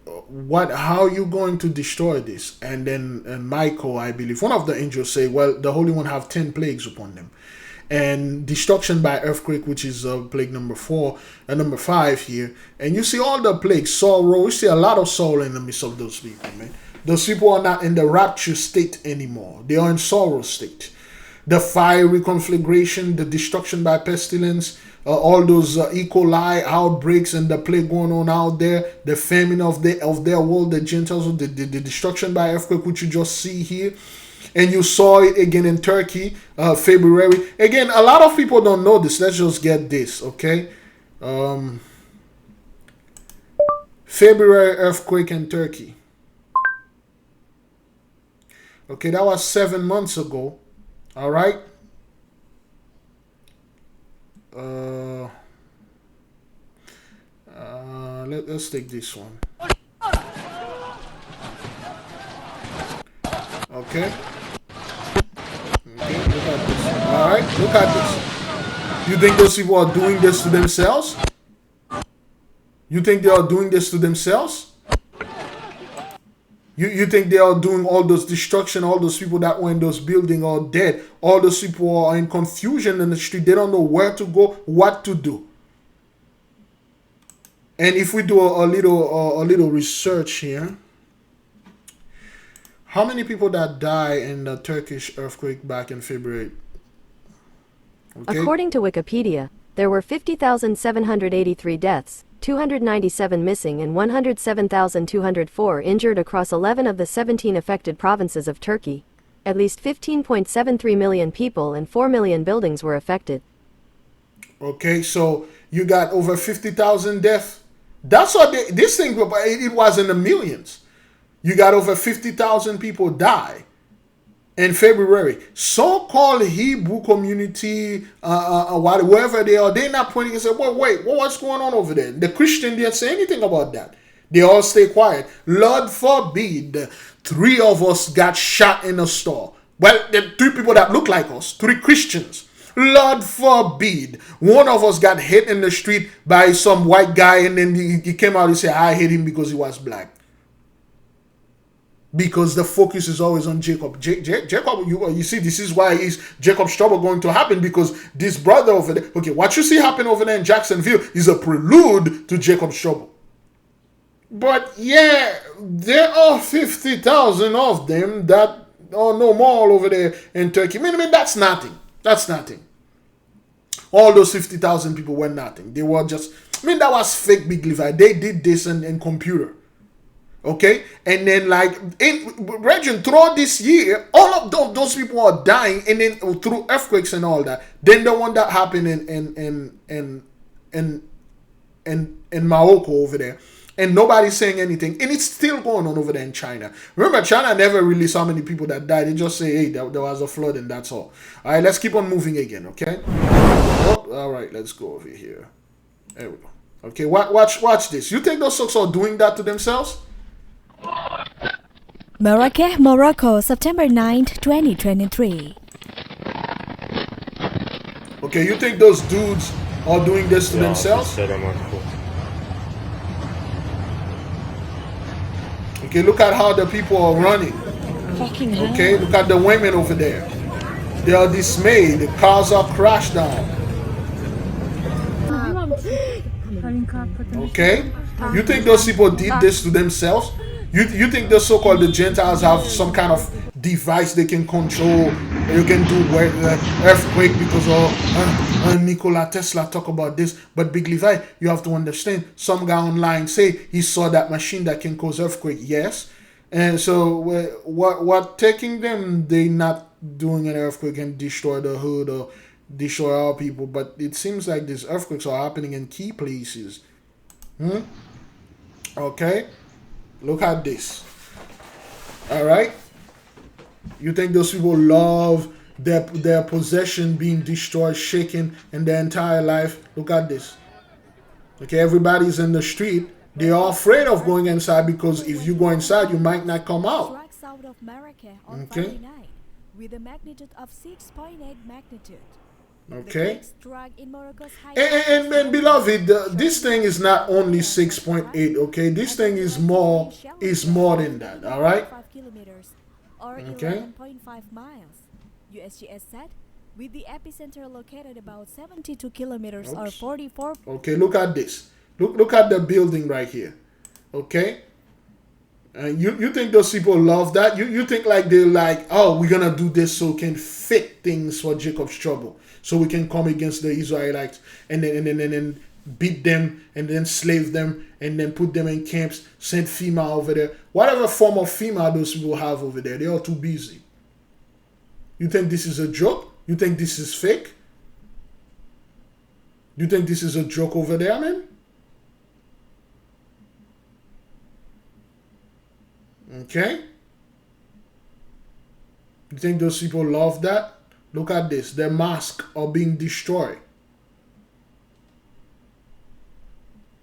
S1: how are you going to destroy this? And then Michael, I believe, one of the angels say, well, the Holy One have 10 plagues upon them. And destruction by earthquake, which is plague number 4 and number 5 here. And you see all the plagues, sorrow. You see a lot of sorrow in the midst of those people, man. Those people are not in the rapture state anymore. They are in sorrow state. The fiery conflagration, the destruction by pestilence, all those E. coli outbreaks and the plague going on out there, the famine of their world, the Gentiles, the destruction by earthquake, which you just see here. And you saw it again in Turkey, February. Again, a lot of people don't know this. Let's just get this, okay? February earthquake in Turkey. Okay, that was 7 months ago. All right. Let's take this one. Okay. Okay, look at this. All right, look at this. You think those people are doing this to themselves? You think they are doing this to themselves? You think they are doing all those destruction, all those people that were in those buildings are dead, all those people are in confusion in the street, they don't know where to go, what to do. And if we do a little research here, how many people that die in the Turkish earthquake back in February? Okay.
S8: According to Wikipedia, there were 50,783 deaths, 297 missing and 107,204 injured across 11 of the 17 affected provinces of Turkey. At least 15.73 million people and 4 million buildings were affected.
S1: Okay, so you got over 50,000 deaths. That's what this thing, it was in the millions. You got over 50,000 people die in February. So-called Hebrew community, wherever they are, they're not pointing and say, well, wait, what's going on over there? The Christian didn't say anything about that. They all stay quiet. Lord forbid, 3 of us got shot in a store. Well, the 3 people that look like us, 3 Christians. Lord forbid, 1 of us got hit in the street by some white guy and then he came out and said, I hate him because he was black. Because the focus is always on Jacob. Jacob, you see, this is why is Jacob's trouble going to happen, because this brother over there, okay, what you see happen over there in Jacksonville is a prelude to Jacob's trouble. But yeah, there are 50,000 of them that are no more all over there in Turkey. I mean, that's nothing. That's nothing. All those 50,000 people were nothing. They were just, that was fake Big Levi. They did this in computer. Okay? And then like, region throughout this year, all of those people are dying, and then through earthquakes and all that. Then the one that happened in Morocco over there. And nobody's saying anything. And it's still going on over there in China. Remember, China never released how many people that died. They just say, hey, there was a flood and that's all. All right, let's keep on moving again, okay? Oh, all right, let's go over here. There we go. Okay, watch this. You think those folks are doing that to themselves?
S9: Marrakech, Morocco, September 9th, 2023.
S1: Okay, you think those dudes are doing this to themselves? Okay, look at how the people are running. Okay, look at the women over there. They are dismayed. The cars are crashed down. Okay, you think those people did this to themselves? You think the so-called the Gentiles have some kind of device they can control? You can do earthquake because Nikola Tesla talk about this. But Big Levi, you have to understand, some guy online say he saw that machine that can cause earthquake. Yes. And so what taking them, they not doing an earthquake and destroy the hood or destroy our people. But it seems like these earthquakes are happening in key places. Okay. Look at this. All right. You think those people love their possession being destroyed, shaken in their entire life? Look at this. Okay, everybody's in the street. They are afraid of going inside because if you go inside, you might not come out. Okay.
S9: With a magnitude of 6.8 magnitude.
S1: Okay. And beloved, this thing is not only 6.8. Okay, this thing is more than that. All right. Okay.
S9: 11.5 miles. USGS said, with the epicenter located about 72 kilometers or 44.
S1: Okay, look at this. Look at the building right here. Okay. And you think those people love that? You think like they're like, oh, we're gonna do this so we can fit things for Jacob's trouble, so we can come against the Israelites and then beat them and then slave them and then put them in camps, send FEMA over there. Whatever form of FEMA those people have over there, they are too busy. You think this is a joke? You think this is fake? You think this is a joke over there, man? Okay? You think those people love that? Look at this. Their masks are being destroyed.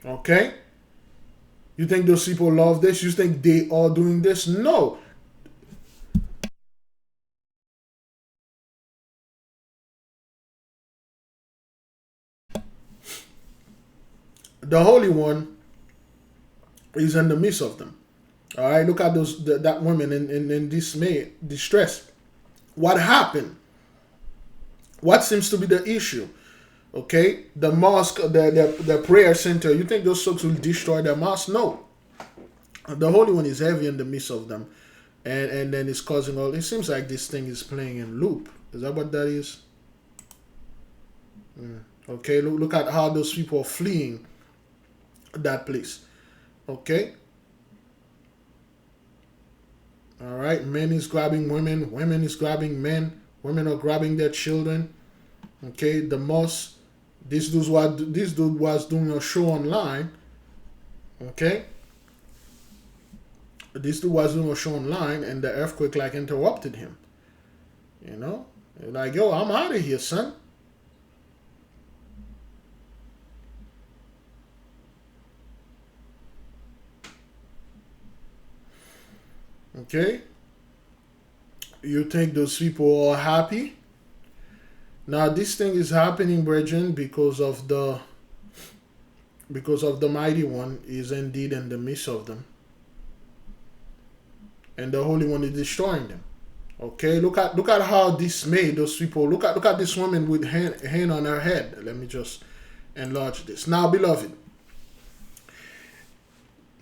S1: Okay? You think those people love this? You think they are doing this? No. The Holy One is in the midst of them. All right, look at that woman in dismay, distress. What happened? What seems to be the issue? Okay, the mosque, the prayer center. You think those folks will destroy the mosque? No. The Holy One is heavy in the midst of them, and then it's causing all. It seems like this thing is playing in loop. Is that what that is? Okay, look at how those people are fleeing that place. Okay. All right, men is grabbing women, women is grabbing men, women are grabbing their children. Okay, the mosque. This dude was doing a show online. Okay, this dude was doing a show online, and the earthquake like interrupted him. You know, like, yo, I'm out of here, son. Okay, you think those people are happy? Now this thing is happening, brethren, because of the mighty one is indeed in the midst of them, and the Holy One is destroying them. Okay, look at how dismayed those people. Look at this woman with hand on her head. Let me just enlarge this. Now, beloved.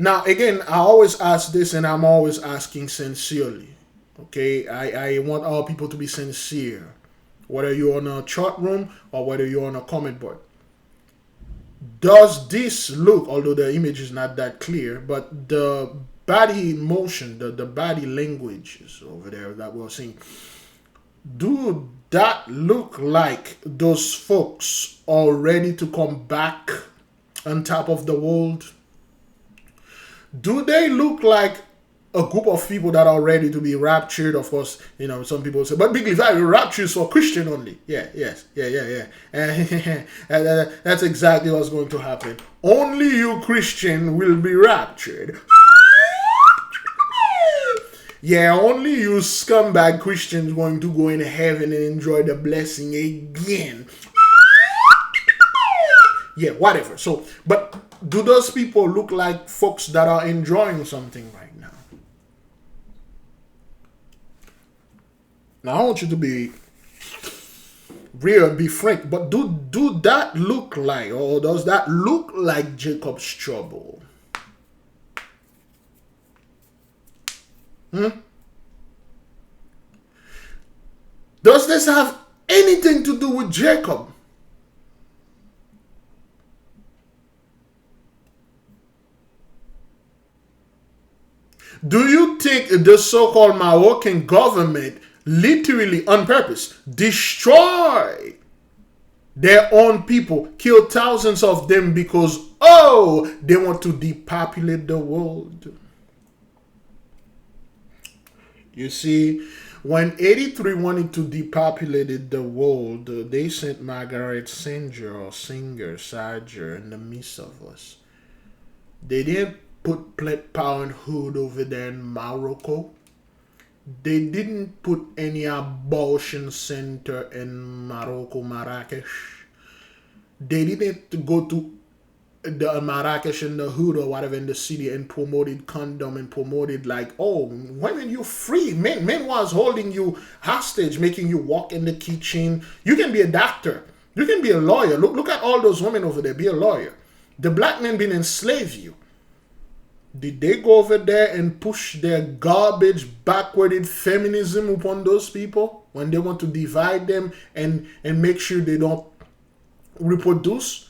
S1: Now, again, I always ask this, and I'm always asking sincerely. Okay, I want all people to be sincere, whether you're on a chat room or whether you're on a comment board. Does this look, although the image is not that clear, but the body motion, the body language is over there that we're seeing, do that look like those folks are ready to come back on top of the world? Do they look like a group of people that are ready to be raptured? Of course, you know, some people say, but Big Levi, rapture is for Christian only. Yeah. And that's exactly what's going to happen. Only you Christian will be raptured. Yeah, only you scumbag Christians going to go in heaven and enjoy the blessing again. Yeah, whatever. So, but do those people look like folks that are enjoying something right now? Now, I want you to be real and be frank, but do that look like, or does that look like Jacob's trouble? Does this have anything to do with Jacob? Do you think the so-called Moroccan government literally on purpose destroy their own people, kill thousands of them because, they want to depopulate the world? You see, when 83 wanted to depopulate the world, they sent Margaret Sanger in the midst of us. They didn't put Planned Parenthood over there in Morocco. They didn't put any abortion center in Morocco, Marrakesh. They didn't go to the Marrakesh in the hood or whatever in the city and promoted condom and promoted like, oh, women, you free. Men was holding you hostage, making you walk in the kitchen. You can be a doctor. You can be a lawyer. Look at all those women over there. Be a lawyer. The black men been enslave you. Did they go over there and push their garbage, backwarded feminism upon those people when they want to divide them and make sure they don't reproduce?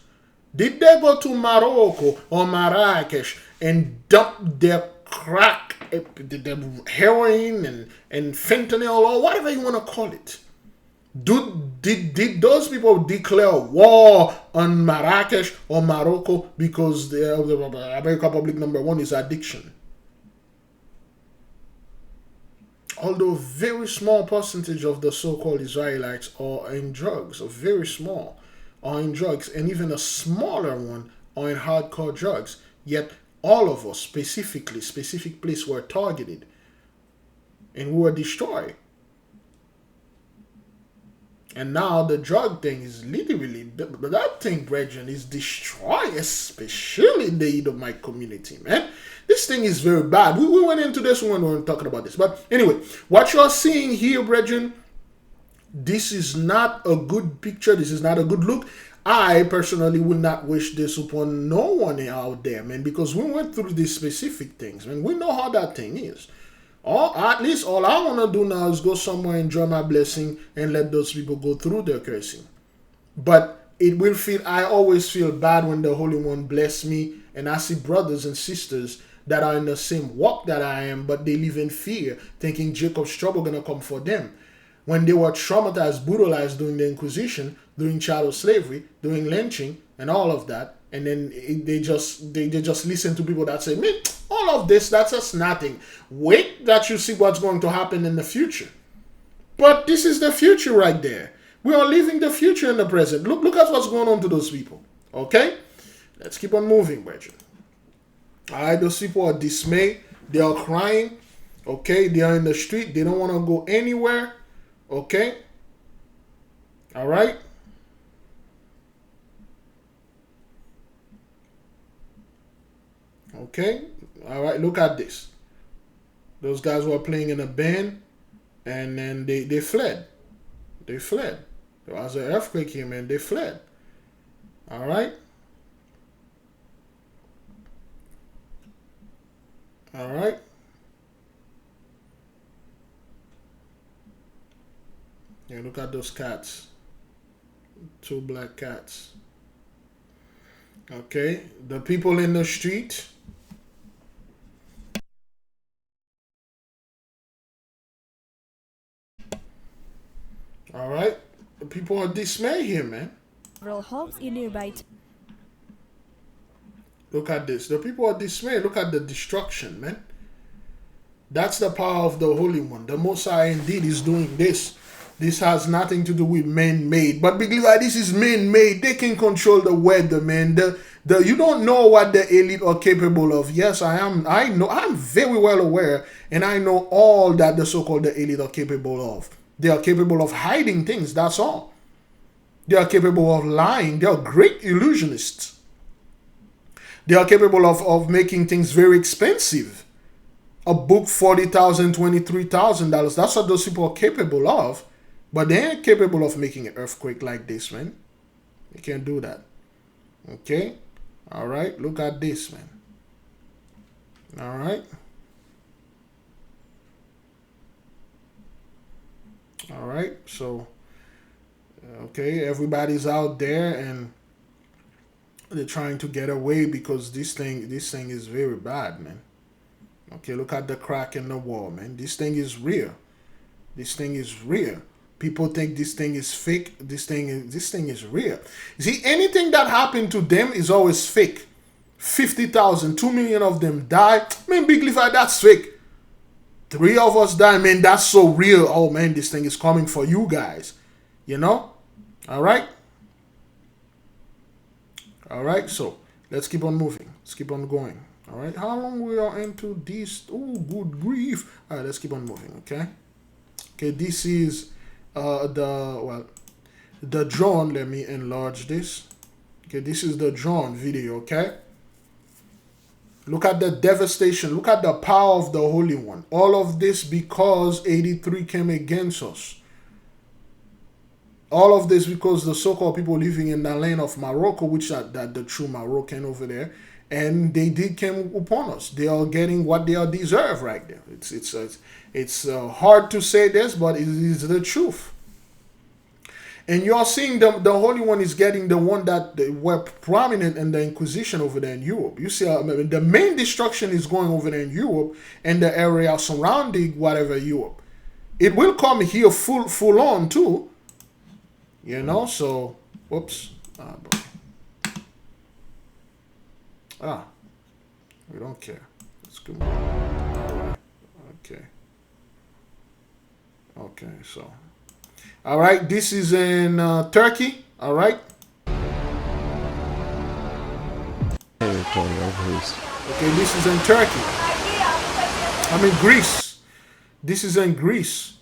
S1: Did they go to Morocco or Marrakesh and dump their crack, the heroin and fentanyl or whatever you want to call it? Did those people declare war on Marrakesh or Morocco because the American public number one is addiction? Although very small percentage of the so-called Israelites are in drugs, a very small are in drugs, and even a smaller one are in hardcore drugs. Yet all of us, specific place were targeted and we were destroyed. And now the drug thing is literally, that thing, brethren, is destroying, especially the Edomite community, man. This thing is very bad. We went into this when we were talking about this. But anyway, what you're seeing here, brethren, this is not a good picture. This is not a good look. I personally would not wish this upon no one out there, man, because we went through these specific things, man. We know how that thing is. Or at least all I want to do now is go somewhere, enjoy my blessing, and let those people go through their cursing. But it will feel, I always feel bad when the Holy One bless me and I see brothers and sisters that are in the same walk that I am, but they live in fear, thinking Jacob's trouble gonna come for them. When they were traumatized, brutalized during the Inquisition, during chattel slavery, during lynching, and all of that, and then they just listen to people that say, man, all of this, that's just nothing. Wait that you see what's going to happen in the future. But this is the future right there. We are living the future in the present. Look at what's going on to those people. Okay? Let's keep on moving, brethren. Alright, those people are dismayed. They are crying. Okay? They are in the street. They don't want to go anywhere. Okay? Alright? Okay? Alright, look at this. Those guys were playing in a band, and then they fled. They fled. There was an earthquake here, man. They fled. Alright? Alright? Yeah, look at those cats. 2 black cats. Okay? The people in the street. All right, the people are dismayed here, man.
S9: Several homes in nearby.
S1: Look at this. The people are dismayed. Look at the destruction, man. That's the power of the Holy One. The Most High indeed is doing this. This has nothing to do with man-made. But believe that this is man-made. They can control the weather, man. You don't know what the elite are capable of. Yes, I am. I know. I'm very well aware, and I know all that the so-called the elite are capable of. They are capable of hiding things, that's all. They are capable of lying. They are great illusionists. They are capable of making things very expensive. A book, $40,000, $23,000. That's what those people are capable of. But they ain't capable of making an earthquake like this, man. They can't do that. Okay? All right? Look at this, man. All right? All right, so okay, everybody's out there and they're trying to get away because this thing is very bad, man. Okay, look at the crack in the wall, man. This thing is real. This thing is real. People think this thing is fake. This thing is real. You see, anything that happened to them is always fake. 50,000, 2 million of them die. Man, Big Levi, that's fake. 3 of us die, man, that's so real. Oh, man, this thing is coming for you guys. You know? All right? All right, so let's keep on moving. Let's keep on going. All right? How long we are into this? Oh, good grief. All right, let's keep on moving, okay? Okay, this is the drone. Let me enlarge this. Okay, this is the drone video, okay? Look at the devastation. Look at the power of the Holy One. All of this because 83 came against us. All of this because the so-called people living in the land of Morocco, which are the true Moroccan over there, and they did come upon us. They are getting what they are deserve right there. It's hard to say this, but it is the truth. And you're seeing the Holy One is getting the one that were prominent in the Inquisition over there in Europe. You see, the main destruction is going over there in Europe and the area surrounding whatever Europe. It will come here full on too, You know, so, whoops. We don't care. Let's go. Alright. Okay. Okay, so. Alright, this is in Turkey. Alright. Okay, this is in Turkey. I mean Greece. This is in Greece.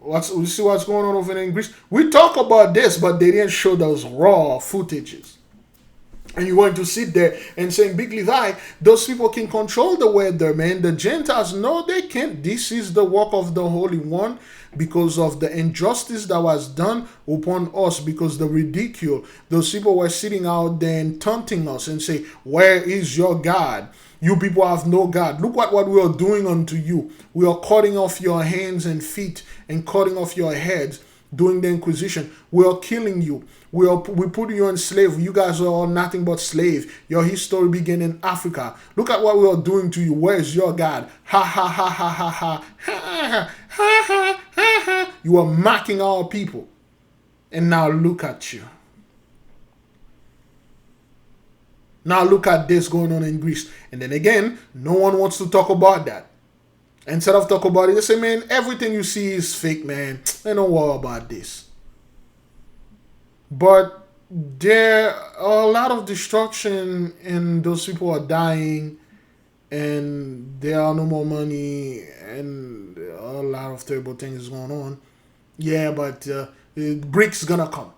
S1: We see what's going on over there in Greece. We talk about this, but they didn't show those raw footages. And you want to sit there and saying, Big Levi, those people can control the weather, man. The Gentiles, no, they can't. This is the work of the Holy One because of the injustice that was done upon us, because the ridicule. Those people were sitting out there and taunting us and say, where is your God? You people have no God. Look what we are doing unto you. We are cutting off your hands and feet and cutting off your heads, doing the Inquisition. We are killing you. We put you in slavery. You guys are all nothing but slave. Your history began in Africa. Look at what we are doing to you. Where is your God? Ha ha ha ha ha ha ha ha ha ha ha. You are mocking our people. And now look at you. Now look at this going on in Greece. And then again, no one wants to talk about that. Instead of talk about it, they say, man, everything you see is fake, man. I don't worry about this. But there are a lot of destruction and those people are dying and there are no more money and a lot of terrible things going on. Yeah, but BRICS gonna come.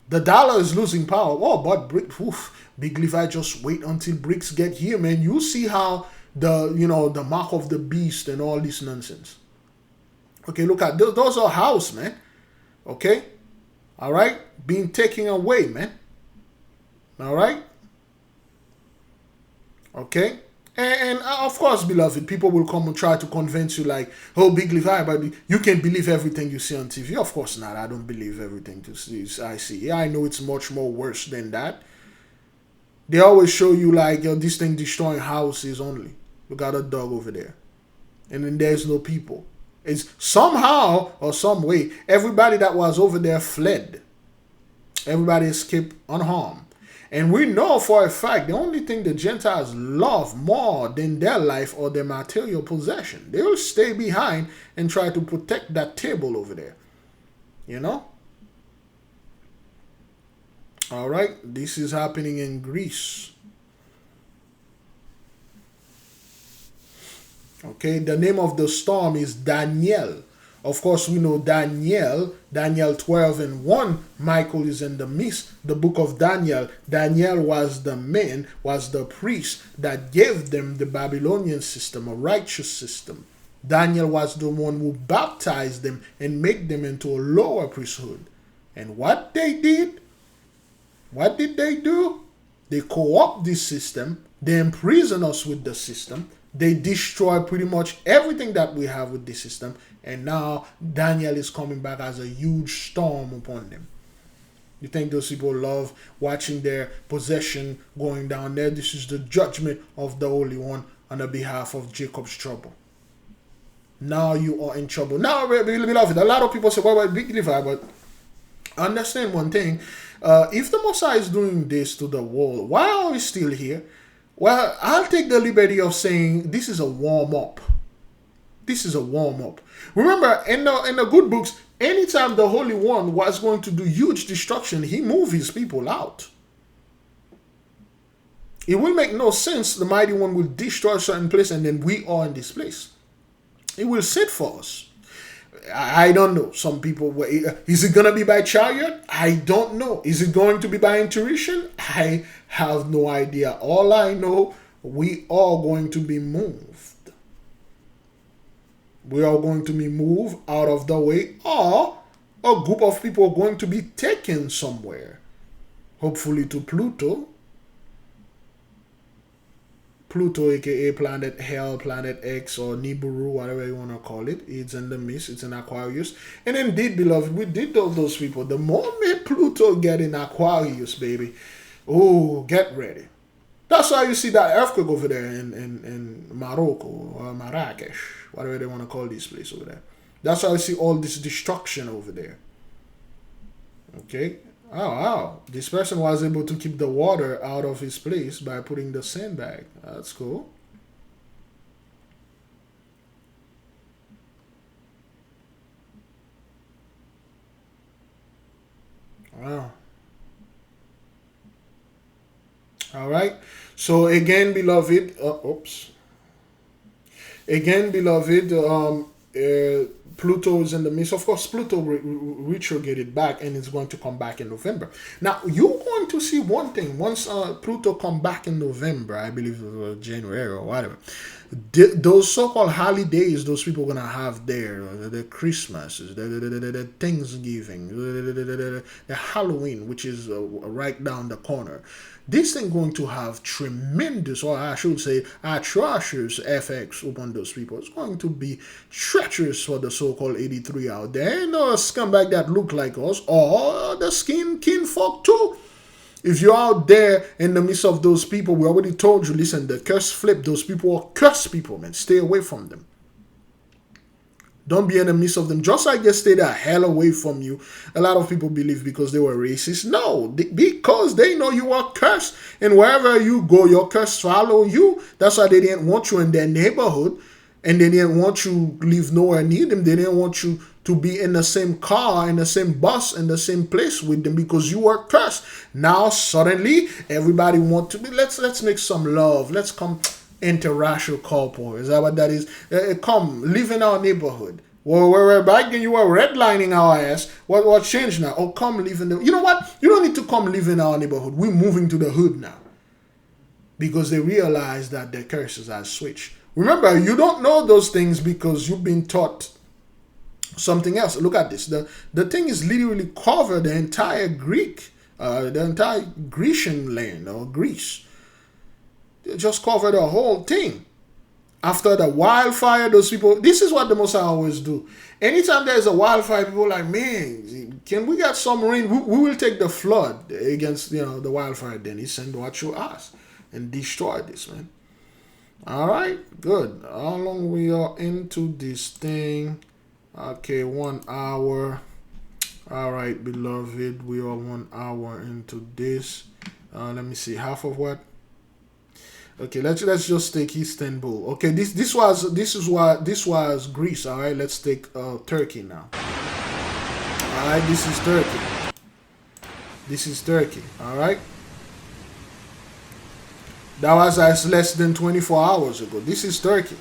S1: The dollar is losing power. Oh, but Big Levi, just wait until BRICS get here, man. You see how the mark of the beast and all this nonsense. Okay, look at those are house, man. Okay, all right, being taken away, man. All right, okay, and of course, beloved, people will come and try to convince you, like, oh, Big Levi, but you can't believe everything you see on TV. Of course not. I don't believe everything I see. Yeah, I know it's much more worse than that. They always show you like this thing destroying houses only. Look at a dog over there. And then there's no people. It's somehow or some way, everybody that was over there fled. Everybody escaped unharmed. And we know for a fact, the only thing the Gentiles love more than their life or their material possession, they will stay behind and try to protect that table over there. You know? All right, this is happening in Greece. Okay, the name of the storm is Daniel. Of course, we know Daniel 12 and 1, Michael is in the midst. The book of Daniel, Daniel was the man, was the priest that gave them the Babylonian system, a righteous system. Daniel was the one who baptized them and made them into a lower priesthood. And what they did? What did they do? They co-opt this system. They imprison us with the system. They destroy pretty much everything that we have with this system. And now Daniel is coming back as a huge storm upon them. You think those people love watching their possession going down there? This is the judgment of the Holy One on the behalf of Jacob's trouble. Now you are in trouble. Now, beloved, a lot of people say, well, Big Levi, but understand one thing. If the Messiah is doing this to the world, why are we still here? Well, I'll take the liberty of saying this is a warm-up. This is a warm-up. Remember, in the good books, anytime the Holy One was going to do huge destruction, he moved his people out. It will make no sense the Mighty One will destroy a certain place and then we are in this place. It will sit for us. I don't know. Some people, is it going to be by chariot? I don't know. Is it going to be by intuition? I have no idea. All I know, we are going to be moved. We are going to be moved out of the way, or a group of people are going to be taken somewhere. Hopefully to Pluto. Pluto, aka Planet Hell, Planet X, or Nibiru, whatever you want to call it. It's in the mist, it's in Aquarius. And indeed, beloved, we did those people. The moment Pluto get in Aquarius, baby, oh, get ready. That's why you see that earthquake over there in Morocco, or Marrakesh, whatever they want to call this place over there. That's why you see all this destruction over there. Okay. Oh, wow. This person was able to keep the water out of his place by putting the sandbag. That's cool. Wow. All right. So again, beloved, oops. Again, beloved, Pluto is in the midst. Of course, Pluto retrograded back and it's going to come back in November. Now, you're going to see one thing. Once Pluto come back in November, I believe it was January or whatever, those so-called holidays those people are going to have there, the Christmases, the Thanksgiving, the Halloween, which is right down the corner. This thing going to have tremendous, or I should say, atrocious effects upon those people. It's going to be treacherous for the so-called 83 out there. Ain't no scumbag that look like us, or the kin folk too. If you're out there in the midst of those people, we already told you, listen, the curse flip. Those people are cursed people, man. Stay away from them. Don't be in the midst of them. Just like they stay the hell away from you. A lot of people believe because they were racist. No, because they know you are cursed. And wherever you go, your curse follow you. That's why they didn't want you in their neighborhood. And they didn't want you to live nowhere near them. They didn't want you to be in the same car, in the same bus, in the same place with them because you were cursed. Now, suddenly, everybody want to be, let's make some love. Let's come interracial couple. Is that what that is? Come, live in our neighborhood. Where back then you were redlining our ass. What changed now? Oh, come live in the... You know what? You don't need to come live in our neighborhood. We're moving to the hood now. Because they realize that their curses are switched. Remember, you don't know those things because you've been taught something else. Look at this. The thing is literally cover the entire the entire Grecian land or Greece. They just cover the whole thing. After the wildfire, those people, this is what the Most High always do. Anytime there's a wildfire, people are like, man, can we get some rain? We will take the flood against, the wildfire. Then he send what you ask and destroy this, man. All right, good. How long we are into this thing? Okay, 1 hour. All right, beloved, we are 1 hour into this. Let me see, half of what? Okay, let's just take Istanbul. Okay, this was Greece. All right, let's take Turkey now. All right, this is Turkey. This is Turkey. All right. That was as less than 24 hours ago. This is Turkey.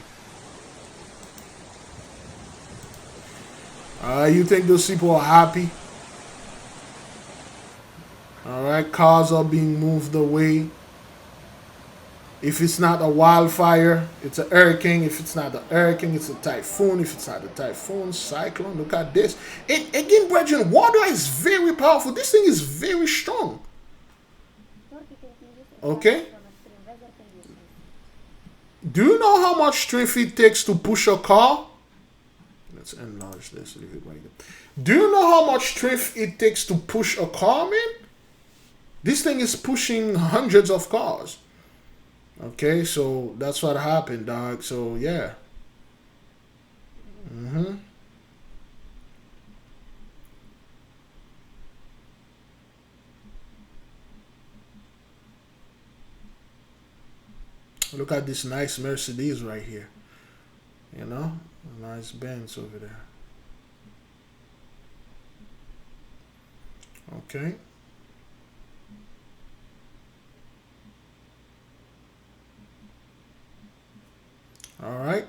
S1: You think those people are happy? All right, cars are being moved away. If it's not a wildfire, it's a hurricane. If it's not a hurricane, it's a typhoon. If it's not a typhoon, cyclone. Look at this. And again, brethren, water is very powerful. This thing is very strong. Okay? Do you know how much strength it takes to push a car? Let's enlarge this. Leave it right there. Do you know how much strength it takes to push a car, man? This thing is pushing hundreds of cars. Okay, so that's what happened, dog. So, yeah. Look at this nice Mercedes right here. A nice Benz over there. Okay. All right.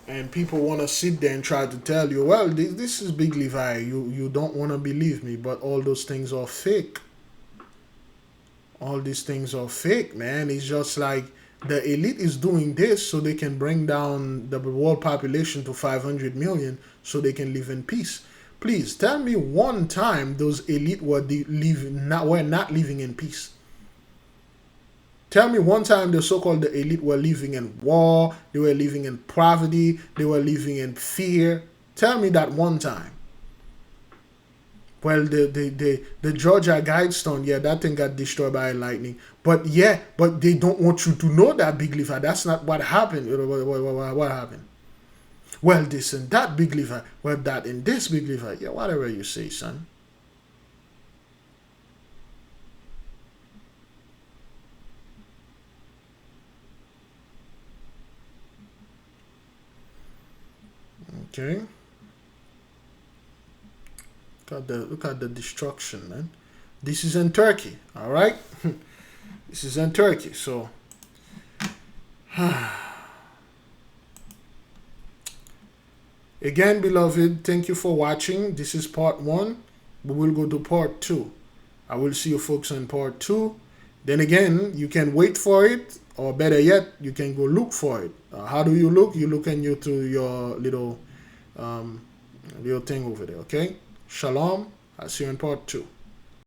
S1: And people want to sit there and try to tell you, well, this is Big Levi. You don't want to believe me, but all those things are fake. All these things are fake, man. It's just like the elite is doing this so they can bring down the world population to 500 million so they can live in peace. Please tell me one time those elite were not living in peace. Tell me one time the so-called the elite were living in war, they were living in poverty, they were living in fear. Tell me that one time. Well, the Georgia Guidestone, yeah, that thing got destroyed by lightning. But they don't want you to know that, Big Levi. That's not what happened. What happened? Well, this and that, Big Levi. Well, that and this, Big Levi. Yeah, whatever you say, son. Okay. Look at the destruction, man. This is in Turkey, all right? This is in Turkey, so again, beloved, thank you for watching. This is part 1. We will go to part 2. I will see you folks in part 2. Then again, you can wait for it, or better yet, you can go look for it. How do you look? You look into your little thing over there, okay? Shalom. I'll see you in part 2.